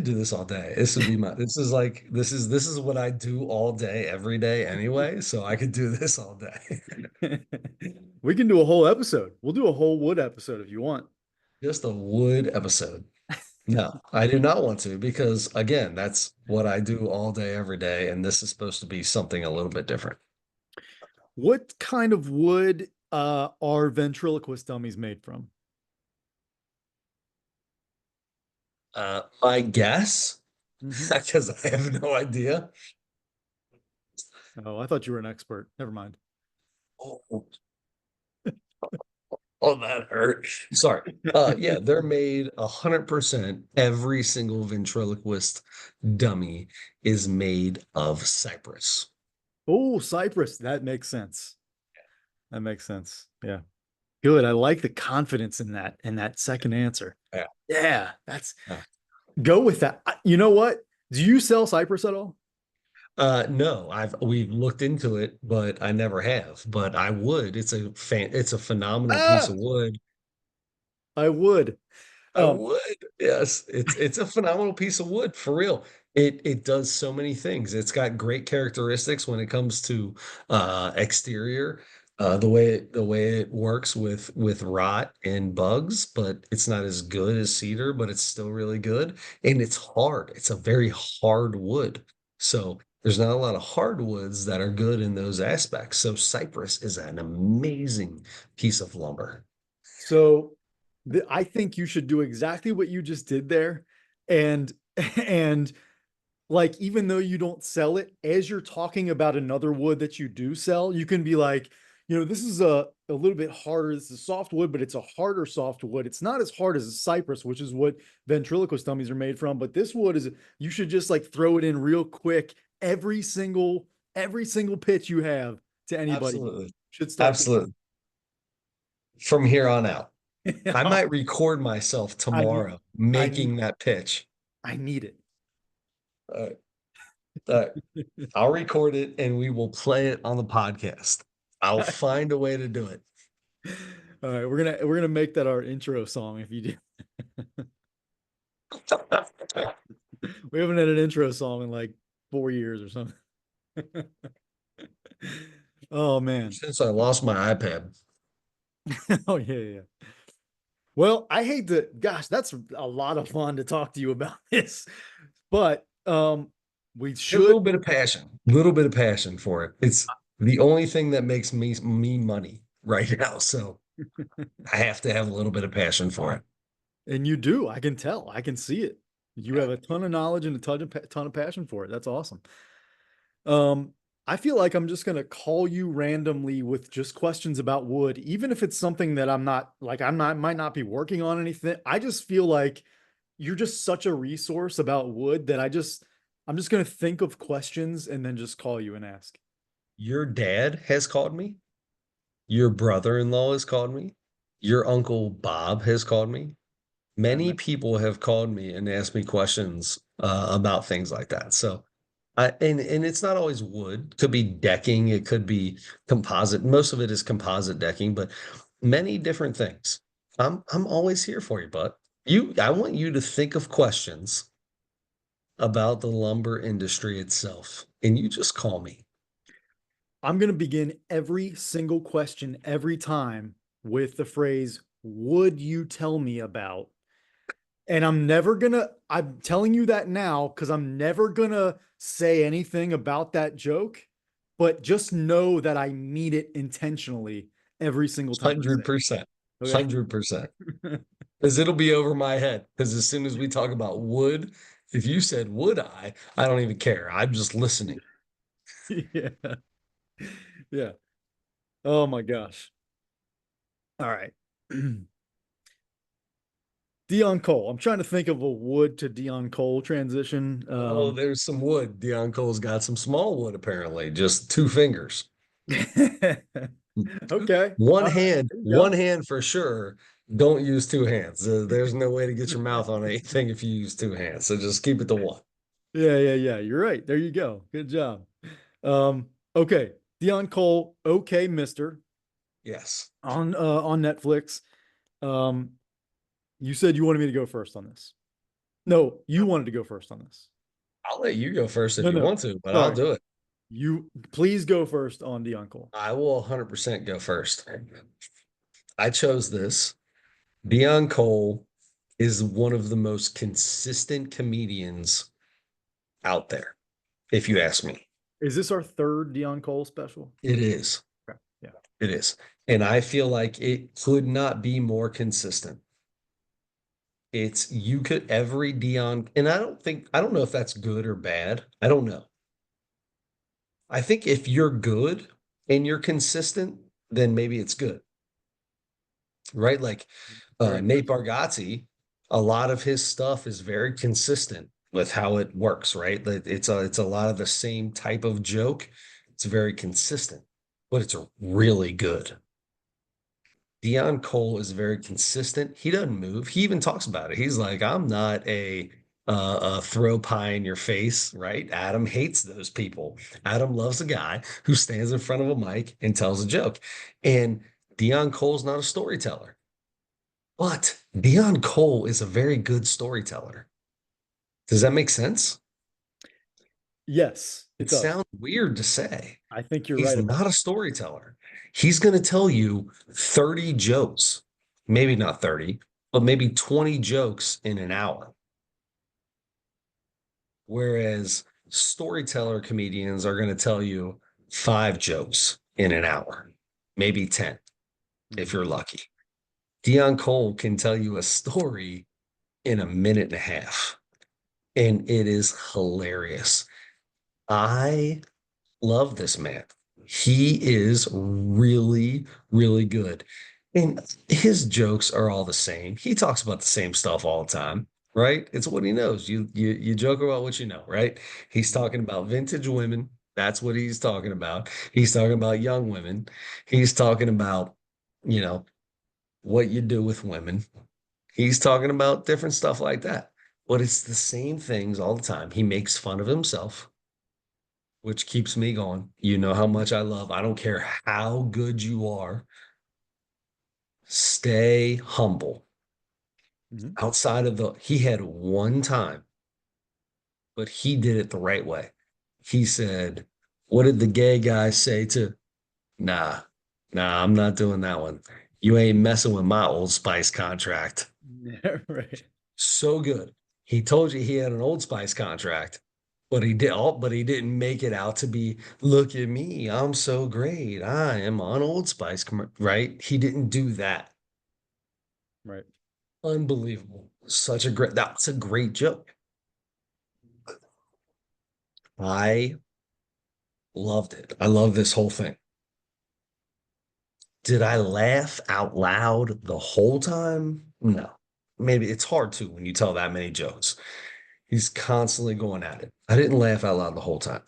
do this all day. This is what I do all day, every day anyway. So I could do this all day. We can do a whole episode. We'll do a whole wood episode if you want. Just a wood episode. No, I do not want to because again, that's what I do all day, every day, and this is supposed to be something a little bit different. What kind of wood are ventriloquist dummies made from? My guess, Hmm. because I have no idea. Oh, I thought you were an expert. Never mind. Oh, oh, that hurt. Sorry. Yeah, they're made 100%. Every single ventriloquist dummy is made of cypress. Oh, Cyprus. That makes sense. That makes sense. Yeah. Good. I like the confidence in that second answer. Yeah. Yeah, that's Yeah. go with that. You know what? Do you sell Cypress at all? No, we've looked into it, but I never have. But I would. It's a phenomenal piece Ah, of wood. I would. I Um, would. Yes, it's a phenomenal piece of wood for real. It does so many things. It's got great characteristics when it comes to exterior, the way it works with rot and bugs, but it's not as good as cedar, but it's still really good. And it's hard. It's a very hard wood. So there's not a lot of hardwoods that are good in those aspects. So cypress is an amazing piece of lumber. so I think you should do exactly what you just did there. And and like even though you don't sell it, as you're talking about another wood that you do sell, you can be like, this is a little bit harder. This is soft wood, but it's a harder soft wood. It's not as hard as a cypress, which is what ventriloquist dummies are made from. But this wood is, you should just like throw it in real quick. Every single pitch you have to anybody Absolutely. should start Absolutely. From here on out. doing. I might record myself I need, tomorrow I making that pitch. I need it. Uh, uh, I'll record it and we will play it on the podcast. I'll find a way to do it. All right, we're gonna make that our intro song if you do. We haven't had an intro song in like 4 years or something. Oh man. Since I lost my iPad. Oh yeah, yeah. Well, I hate to, gosh, that's a lot of fun to talk to you about this, but we A should. little bit of passion, a little bit of passion for it. It's the only thing that makes me money right now. So I have to have a little bit of passion for it. And you do. I can tell. I can see it. You have a ton of knowledge and a ton of passion for it. That's awesome. Um, I feel like I'm just gonna call you randomly with just questions about wood, even if it's something that I'm not might not be working on anything. I just feel like you're just such a resource about wood that I'm just gonna think of questions and then just call you and ask. Your dad has called me. Your brother-in-law has called me. Your uncle Bob has called me. Many And people have called me and asked me questions about things like that. So and it's not always wood. It could be decking. It could be composite. Most of it is composite decking, but many different things. I'm always here for you, bud. I want you to think of questions about the lumber industry itself, and you just call me. I'm gonna begin every single question every time with the phrase, "Would you tell me about?" And I'm telling you that now because I'm never gonna say anything about that joke, but just know that I mean it intentionally every single time I say 100%. it. Okay. 100%. Because it'll be over my head. Because as soon as we talk about wood, if you said would I don't even care. I'm just listening. Yeah. Yeah. Oh my gosh. All right. Deon Cole. I'm trying to think of a wood to Deon Cole transition. Oh, there's some wood. Deon Cole's got some small wood, apparently, just two fingers. Okay. One All right. hand, There you one go. hand for sure. Don't use two hands. There's no way to get your mouth on anything if you use two hands. So just keep it to one. Yeah, yeah, yeah. You're right. There you go. Good job. Okay. Deon Cole, okay, Mister, Yes. on Netflix. Um, you said you wanted me to go first on this. No, you wanted to go first on this. I'll let you go first if No, you no. want to, but I'll Sorry. do it. You please go first on Deon Cole. I will 100% go first. I chose this. Deon Cole is one of the most consistent comedians out there, if you ask me. Is this our third Deon Cole special? It is. Okay. Yeah. It is. And I feel like it could not be more consistent. It's you could every Dion, and I don't know if that's good or bad. I don't know. I think if you're good and you're consistent, then maybe it's good, right? Like Very Nate true. Bargatze, a lot of his stuff is very consistent with how it works, right? Like, it's a lot of the same type of joke. It's very consistent, but it's really good. Deon Cole is very consistent. He doesn't move. He even talks about it. He's like, I'm not a throw pie in your face, right? Adam hates those people. Adam loves a guy who stands in front of a mic and tells a joke. And Deon Cole's not a storyteller, but Deon Cole is a very good storyteller. Does that make sense? Yes, it It does. sounds weird to say. I think you're He's right about not a that. storyteller. He's going to tell you 30 jokes, maybe not 30, but maybe 20 jokes in an hour. Whereas storyteller comedians are going to tell you 5 jokes in an hour, maybe 10 if Mhm. you're lucky. Deon Cole can tell you a story in a minute and a half, and it is hilarious. I love this man. He is really, really good. And his jokes are all the same. He talks about the same stuff all the time, right? It's what he knows. You joke about what you know, right? He's Mhm. talking about vintage women. That's what he's talking about. He's talking about young women. He's talking about, you know, what you do with women. He's talking about different stuff like that. But it's the same things all the time. He makes fun of himself, which keeps me going. You know how much I love. I don't care how good you are. Stay humble. Mhm. Outside of he had one time, but he did it the right way. He said, "What did the gay guy say to, nah, I'm not doing that one. You ain't messing with my Old Spice contract." Yeah, right. So good. He told you he had an Old Spice contract, but he didn't make it out to be, look at me, I'm so great. I am on Old Spice, right? He didn't do that. Right. Unbelievable. That's a great joke. I loved it. I love this whole thing. Did I laugh out loud the whole time? No. Maybe it's hard to when you tell that many jokes. He's constantly going at it. I didn't laugh out loud the whole time.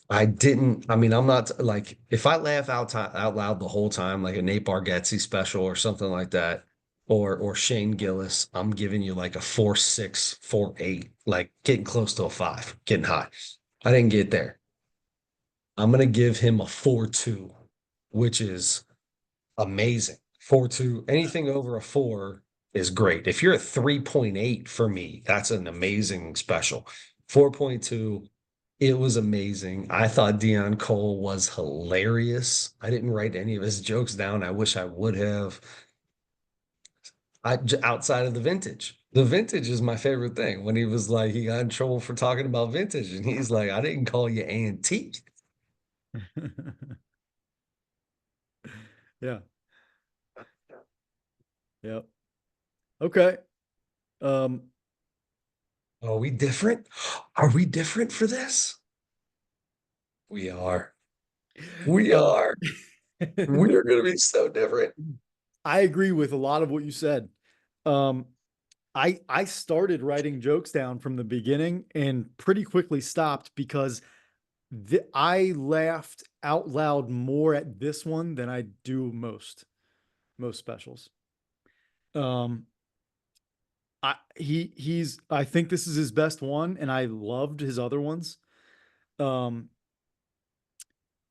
I didn't. I mean, I'm not like if I laugh out loud the whole time, like a Nate Bargatze special or something like that, or Shane Gillis, I'm giving you like a 4.6, 4.8, like getting close to a 5, getting high. I didn't get there. I'm gonna give him a 4.2, which is amazing. 4.2, anything over a 4 is great. If you're at 3.8 for me, that's an amazing special. 4.2, it was amazing. I thought Deon Cole was hilarious. I didn't write any of his jokes down. I wish I would have. Outside of the vintage. The vintage is my favorite thing. When he was like, he got in trouble for talking about vintage, and he's like, I didn't call you antique. Yeah. Yeah. Okay. Um, Are we different? Are we different for this? We are. We uh, are. We are going to be so different. I agree with a lot of what you said. Um, I started writing jokes down from the beginning and pretty quickly stopped because I laughed out loud more at this one than I do most specials. Um, I think this is his best one, and I loved his other ones. Um,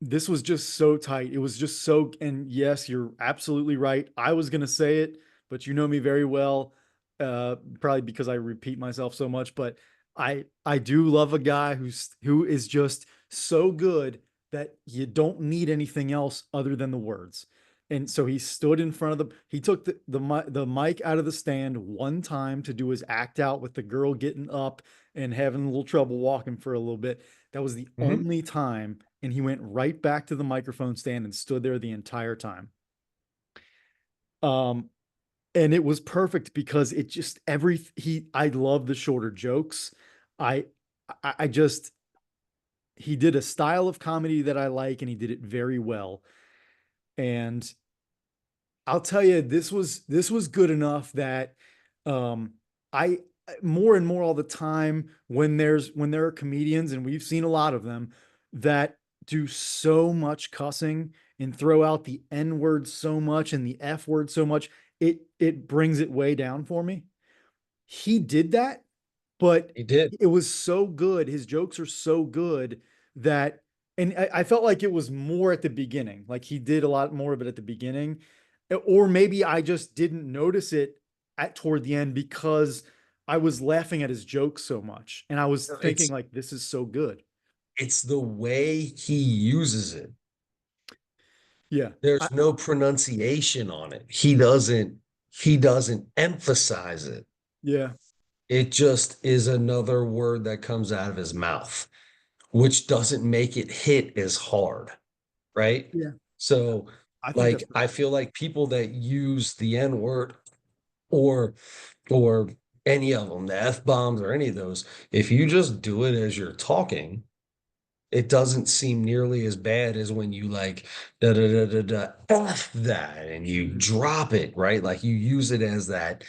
this was just so tight. It was just so, and yes, you're absolutely right. I was gonna say it, but you know me very well, probably because I repeat myself so much. But I do love a guy who is just so good that you don't need anything else other than the words. And so he stood in front of he took the mic out of the stand one time to do his act out with the girl getting up and having a little trouble walking for a little bit. That was the Mhm. only time, and he went right back to the microphone stand and stood there the entire time. Um, and it was perfect because it just every he I love the shorter jokes. I I just he did a style of comedy that I like, and he did it very well. And I'll tell you, this was good enough that um I more and more all the time when there are comedians, and we've seen a lot of them, that do so much cussing and throw out the N word so much and the F word so much, it brings it way down for me. He did that, but He did. it was so good. His jokes are so good that, and I felt like it was more at the beginning. Like he did a lot more of it at the beginning, or maybe I just didn't notice it at toward the end because I was laughing at his jokes so much, and I was thinking It's like, this is so good. it's the way he uses it. Yeah, There's no pronunciation on it. He doesn't emphasize it. yeah, It just is another word that comes out of his mouth, which doesn't make it hit as hard, right? yeah. So, I think like, that's I feel like people that use the N word or or any of them, the F bombs or any of those, if you just do it as you're talking, it doesn't seem nearly as bad as when you like da da da da da F that and you drop it, right? Like you use it as that,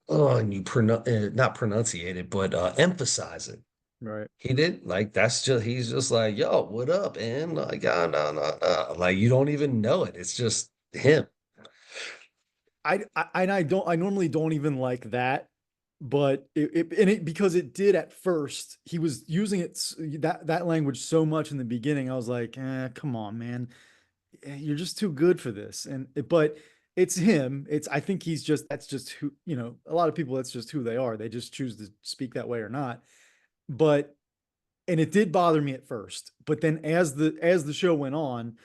oh, and you not pronunciate it, but emphasize it. right. He did like that's just he's just like, yo, what up? And like, no, no, no. Like you don't even know it. It's just him. I normally don't even like that, but because it did at first. He was using that language so much in the beginning. I was like, come on, man, you're just too good for this. But it's him. I think he's just that's just who, a lot of people, that's just who they are. They just choose to speak that way or not. But and it did bother me at first, but then as the show went on,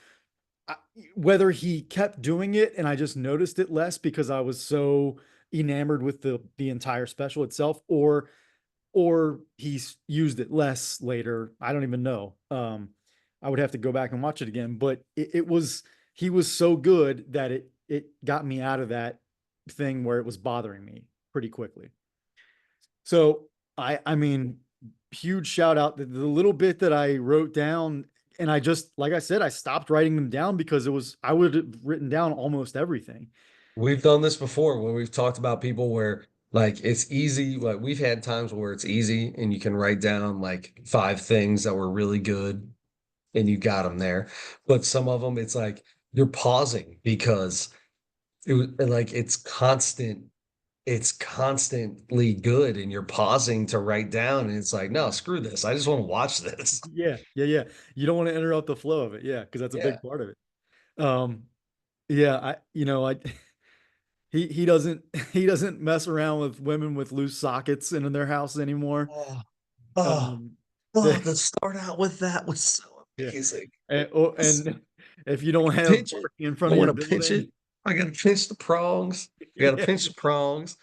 I, whether he kept doing it and I just noticed it less because I was so enamored with the entire special itself, or he's used it less later. I don't even know. I would have to go back and watch it again, but it was he was so good that it got me out of that thing where it was bothering me pretty quickly. So I mean, huge shout out. The little bit that I wrote down, and I just, like I said, I stopped writing them down because I would have written down almost everything. We've done this before when we've talked about people where like it's easy. Like we've had times where it's easy and you can write down like five things that were really good and you got them there. But some of them, it's like you're pausing because it was like it's constantly good and you're pausing to write down and it's like, no, screw this. I just want to watch this. Yeah, yeah, yeah. You don't want to interrupt the flow of it. Yeah, because that's a Yeah. big part of it. Um, yeah, I he doesn't he doesn't mess around with women with loose sockets in their house anymore. Oh, oh, Um, oh, the, to start out with that was so yeah, amazing. and if you don't have Pinch it. parking in front I of your want to pinch building, it. I gotta pinch the prongs. I gotta yeah, pinch the prongs.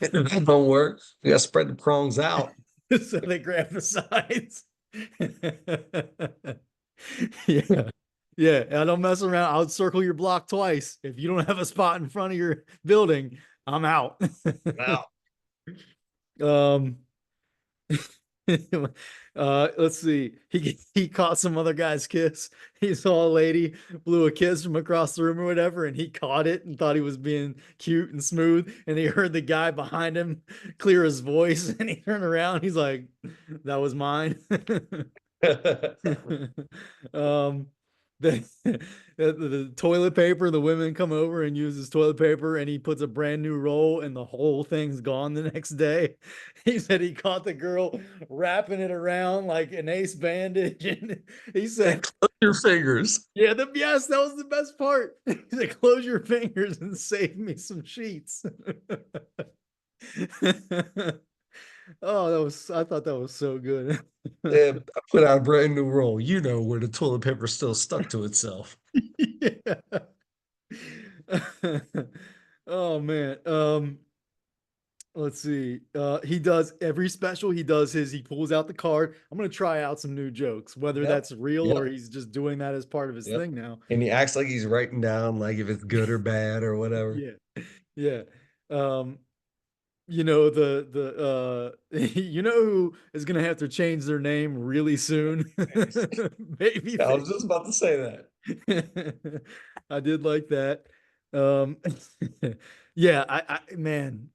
If that don't work, we gotta spread the prongs out. so they grab the sides. Yeah. Yeah. I don't mess around. I'll circle your block twice. If you don't have a spot in front of your building, I'm out. Out. um let's see. He caught some other guy's kiss. He saw a lady blew a kiss from across the room or whatever, and he caught it and thought he was being cute and smooth. And he heard the guy behind him clear his voice, and he turned around. He's like, "That was mine." um, the toilet paper, the women come over and use his toilet paper, and he puts a brand new roll, and the whole thing's gone the next day. He said he caught the girl wrapping it around like an ace bandage, and he said, Clip your fingers. "Yeah, yes, that was the best part." He said, "Close your fingers and save me some sheets." Oh, I thought that was so good. And I put out a brand new roll. You know where the toilet paper still stuck to itself. Yeah. Oh man. Let's see. He does every special he does he pulls out the card. I'm gonna try out some new jokes, whether Yep. that's real or Yep. he's just doing that as part of his Yep. thing now. And he acts like he's writing down like if it's good or bad or whatever. Yeah. Yeah. Um, you know who is gonna have to change their name really soon? I was just Babyface. about to say that. I did like that. Um, yeah,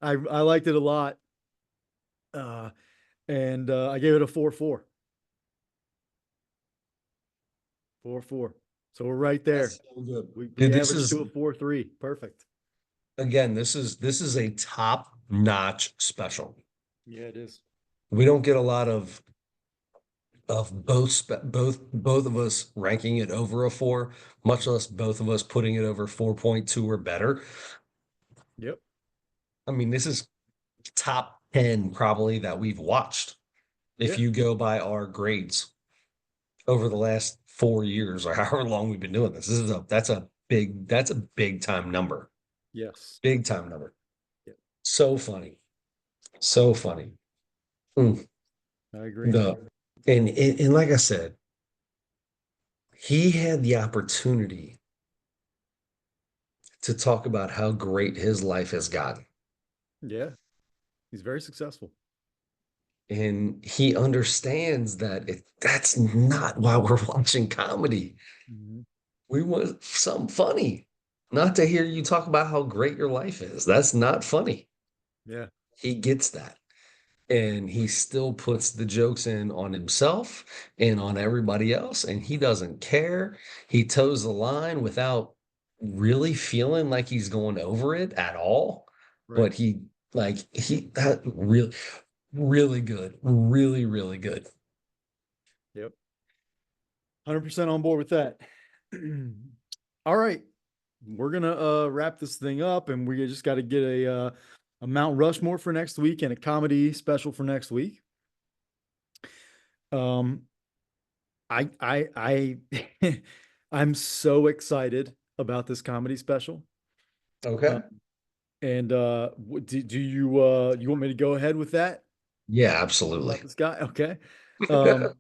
I liked it a lot. Uh, and I gave it a 4-4. 4-4. So we're right That's there. so good. We Dude, this averaged is to a 4-3. Perfect. again, this is a top-notch special. Yeah, it is. We don't get a lot of both of us ranking it over a four, much less both of us putting it over 4.2 or better. Yep. I mean, this is top 10 probably that we've watched if Yeah. you go by our grades over the last 4 years or however long we've been doing this. That's a big time number. Yes. Big time number. Yep. So funny. So funny. Mm. I agree. The and like I said, he had the opportunity to talk about how great his life has gotten. Yeah. He's very successful. And he understands that that's not why we're watching comedy. Mhm. We want something funny, not to hear you talk about how great your life is. That's not funny. Yeah. He gets that. And he still puts the jokes in on himself and on everybody else. And he doesn't care. He toes the line without really feeling like he's going over it at all. Right. But that really, really good. Really, really good. Yep. 100% on board with that. All right. We're gonna wrap this thing up, and we just got to get a Mount Rushmore for next week and a comedy special for next week. Um, I I'm so excited about this comedy special. Uh, Okay. and do you you want me to go ahead with that Yeah, about absolutely. this guy? Okay. Um,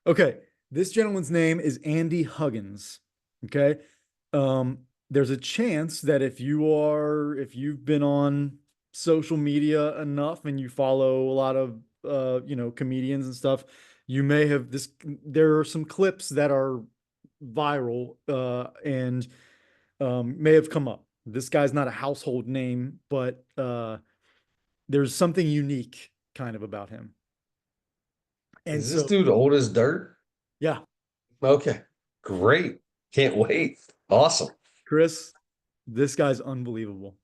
okay. This gentleman's name is Andy Huggins. Okay. There's a chance that if you've been on social media enough and you follow a lot of comedians and stuff, you may have this there are some clips that are viral and may have come up. This guy's not a household name, but there's something unique kind of about him. And Is this so, dude old as dirt? yeah, Okay. Great. Can't wait. Awesome. Chris, this guy's unbelievable.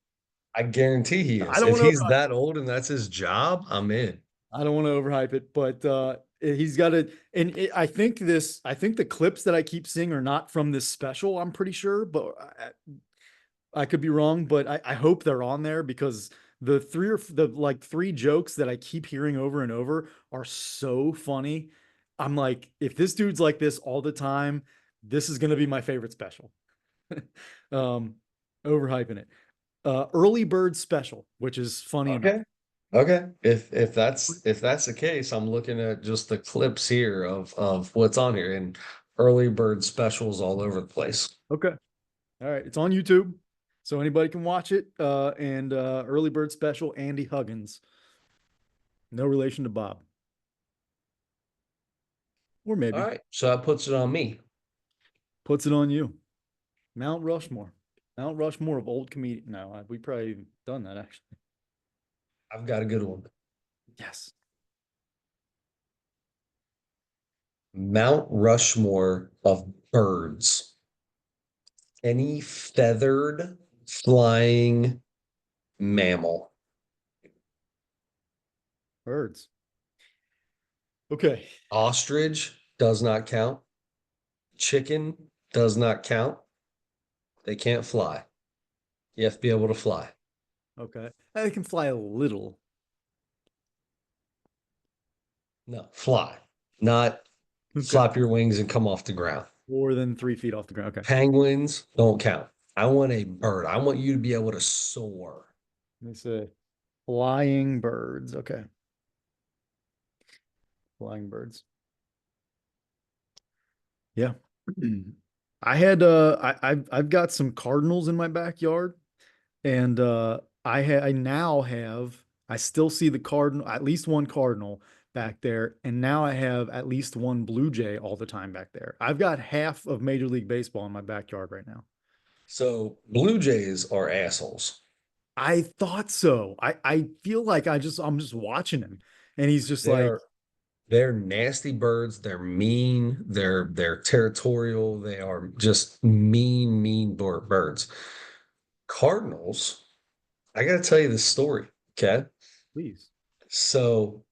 I guarantee he I is. don't If want to he's that old and that's his job, I'm in. I don't want to overhype it, but he's got it. And I think the clips that I keep seeing are not from this special. I'm pretty sure, but I could be wrong. But I hope they're on there because the like three jokes that I keep hearing over and over are so funny. I'm like, if this dude's like this all the time, this is gonna be my favorite special. um, Overhyping it. Early bird special, which is funny enough. Okay. Okay. If that's the case, I'm looking at just the clips here of what's on here and early bird specials all over the place. Okay. All right. It's on YouTube. So anybody can watch it. And Early Bird Special, Andy Huggins. No relation to Bob. Or All maybe. right. So that puts it on me. Puts it on you. Mount Rushmore. Mount Rushmore of old comedian. No, we probably done that actually. I've got a good one. Yes. Mount Rushmore of birds. Any feathered flying mammal. Birds. Okay. Ostrich does not count. Chicken does not count. They can't fly. You have to be able to fly. Okay. I can fly a little. No, fly, not Okay. flap your wings and come off the ground. More than 3 feet off the ground. Okay. Penguins don't count. I want a bird. I want you to be able to soar. Let me say flying birds. Okay. Flying birds. Yeah. I had I've got some cardinals in my backyard. And I now have I still see the cardinal, at least one cardinal back there, and now I have at least one blue jay all the time back there. I've got half of Major League Baseball in my backyard right now. So Blue Jays are assholes. I thought so. I feel like I'm just watching him, and he's just like, They're they're nasty birds. They're mean. They're territorial. They are just mean birds. Cardinals, I got to tell you this story. Okay. please. So,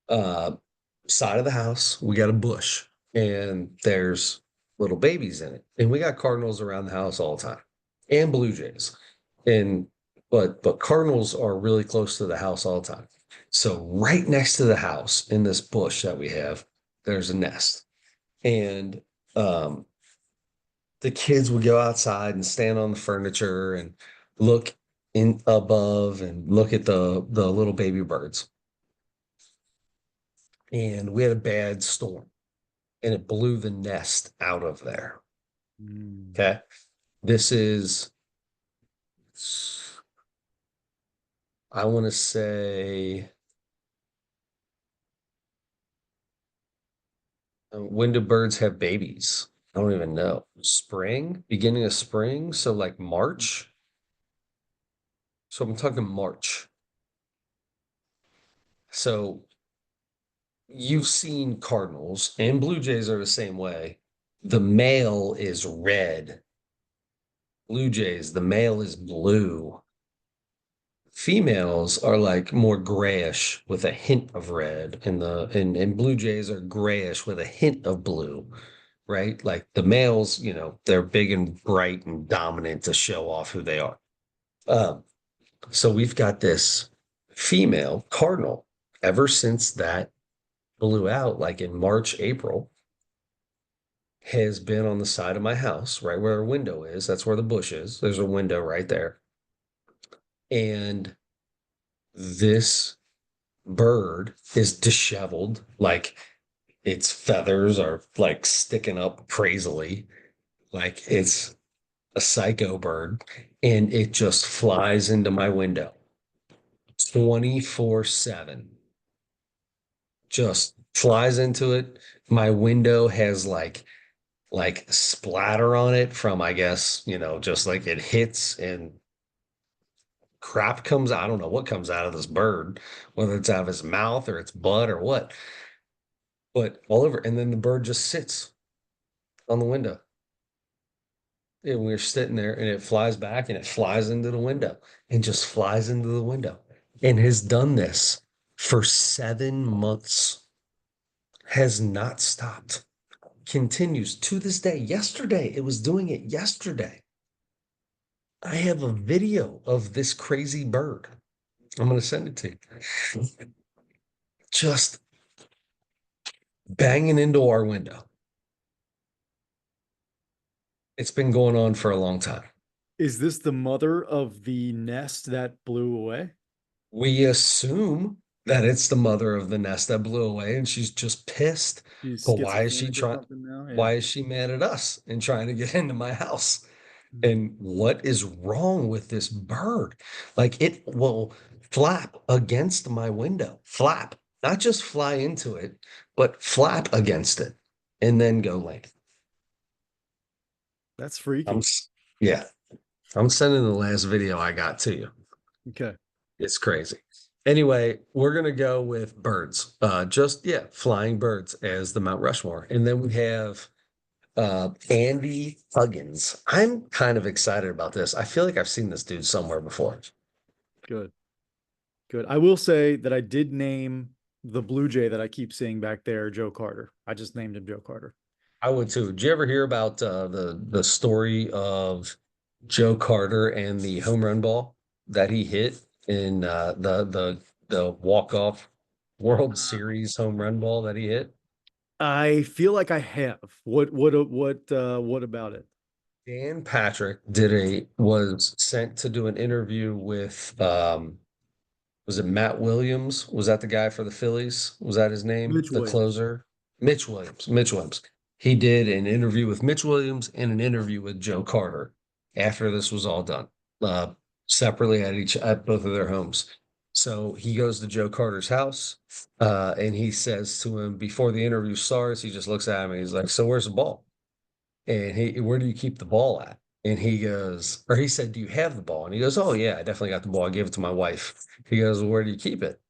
uh, side of the house, we got a bush and there's little babies in it. And we got cardinals around the house all the time and blue jays. And but cardinals are really close to the house all the time. So right next to the house in this bush that we have, there's a nest. And um the kids would go outside and stand on the furniture and look in above and look at the little baby birds. And we had a bad storm and it blew the nest out of there. Mm. Okay. This is, I want to say, when do birds have babies? I don't even know. Spring, beginning of spring. So like March. So I'm talking March. So you've seen cardinals and blue jays are the same way. The male is red. Blue jays, the male is blue. Females are like more grayish with a hint of red, and blue jays are grayish with a hint of blue, right? Like the males, they're big and bright and dominant to show off who they are. Um, so we've got this female cardinal ever since that blew out, like in March, April, has been on the side of my house, right where a window is. That's where the bush is. There's a window right there. And this bird is disheveled, like its feathers are like sticking up crazily, like it's a psycho bird, and it just flies into my window 24/7. Just flies into it. My window has like splatter on it from, I guess, just like it hits and crap comes out. I don't know what comes out of this bird, whether it's out of his mouth or its butt or what, but all over. And then the bird just sits on the window. And we're sitting there and it flies back and it flies into the window and just flies into the window and has done this for 7 months, has not stopped, continues to this day. Yesterday, it was doing it yesterday. I have a video of this crazy bird. I'm going to send it to you. Just banging into our window. It's been going on for a long time. Is this the mother of the nest that blew away? We assume that it's the mother of the nest that blew away and she's just pissed. She's But schizophrenic or something now? Yeah. why is she mad at us and trying to get into my house? Mm. And what is wrong with this bird? Like it will flap against my window, flap, not just fly into it, but flap against it and then go like, That's I'm, freaky. yeah, I'm sending the last video I got to you. Okay. It's crazy. Anyway, we're gonna go with birds. Just yeah, flying birds as the Mount Rushmore. And then we have Andy Huggins. I'm kind of excited about this. I feel like I've seen this dude somewhere before. Good. Good. I will say that I did name the Blue Jay that I keep seeing back there Joe Carter. I just named him Joe Carter. I would too. Did you ever hear about the story of Joe Carter and the home run ball that he hit in the walk-off World Series home run ball that he hit? I feel like I have. What about it? Dan Patrick was sent to do an interview with was it Matt Williams? Was that the guy for the Phillies? Was that his name? Mitch The Williams. closer? Mitch Williams. Mitch Williams. He did an interview with Mitch Williams and an interview with Joe Carter after this was all done. Uh, separately at both of their homes. So he goes to Joe Carter's house, and he says to him before the interview starts, he just looks at him and he's like, "So where's the ball?" And where do you keep the ball at? And he goes, or he said, "Do you have the ball?" And he goes, "Oh yeah, I definitely got the ball. I gave it to my wife." He goes, "Well, where do you keep it?"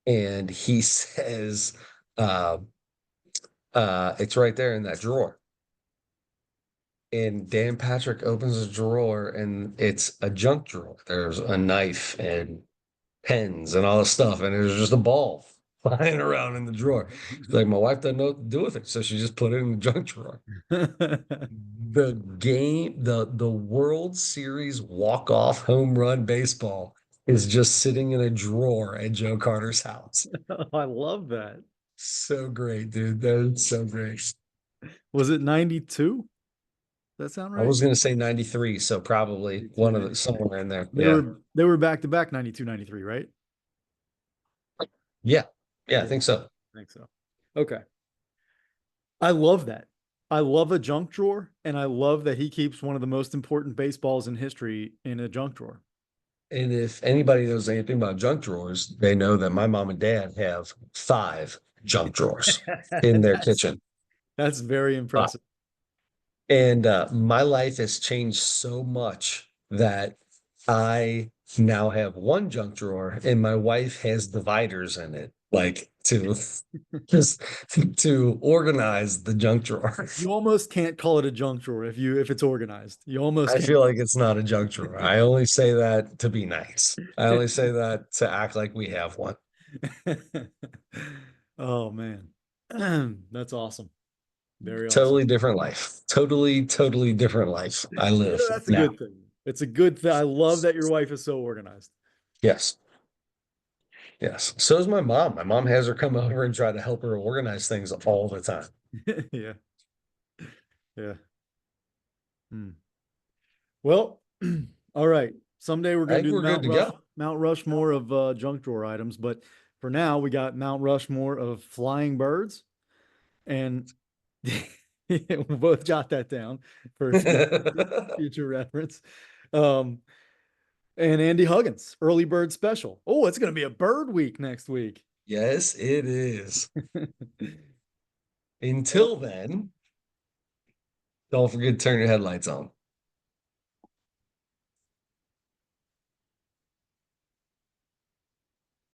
And he says, uh, "It's right there in that drawer." And Dan Patrick opens a drawer and it's a junk drawer. There's a knife and pens and all this stuff, and there's just a ball flying around in the drawer. She's like, my wife doesn't know what to do with it, so she just put it in the junk drawer. The World Series walk-off home run baseball is just sitting in a drawer at Joe Carter's house. I love that. So great, dude. That's so great. Was it 92? Does that sound I right? was gonna say 93, so probably 92, one of the 93. somewhere in there. They Yeah. were back to back 92, 93, right? Yeah. Yeah, I Yeah, think so. I think so. Okay. I love that. I love a junk drawer, and I love that he keeps one of the most important baseballs in history in a junk drawer. And if anybody knows anything about junk drawers, they know that my mom and dad have five junk drawers in their That's kitchen. that's very Uh, impressive. and my life has changed so much that I now have one junk drawer and my wife has dividers in it, like to just to organize the junk drawer. You almost can't call it a junk drawer if it's organized. You almost I can't. feel like it's not a junk drawer. I only say that to be nice. I only say that to act like we have one. Oh man. That's awesome. Very awesome. Totally different life. Totally, totally different life I You know, live that's a now. good thing. It's a good thing. I love that your wife is so organized. Yes. Yes. So is my mom. My mom has her come over and try to help her organize things all the time. Yeah. Yeah. Hmm. Well, all right. Someday we're I going to think do the we're good to go. Mount Rushmore of junk drawer items, but for now we got Mount Rushmore of flying birds, and we'll both jot that down for future reference. Um, and Andy Huggins, early bird special. Oh, it's going to be a bird week next week. Yes, it is. Well, Until then, don't forget to turn your headlights on.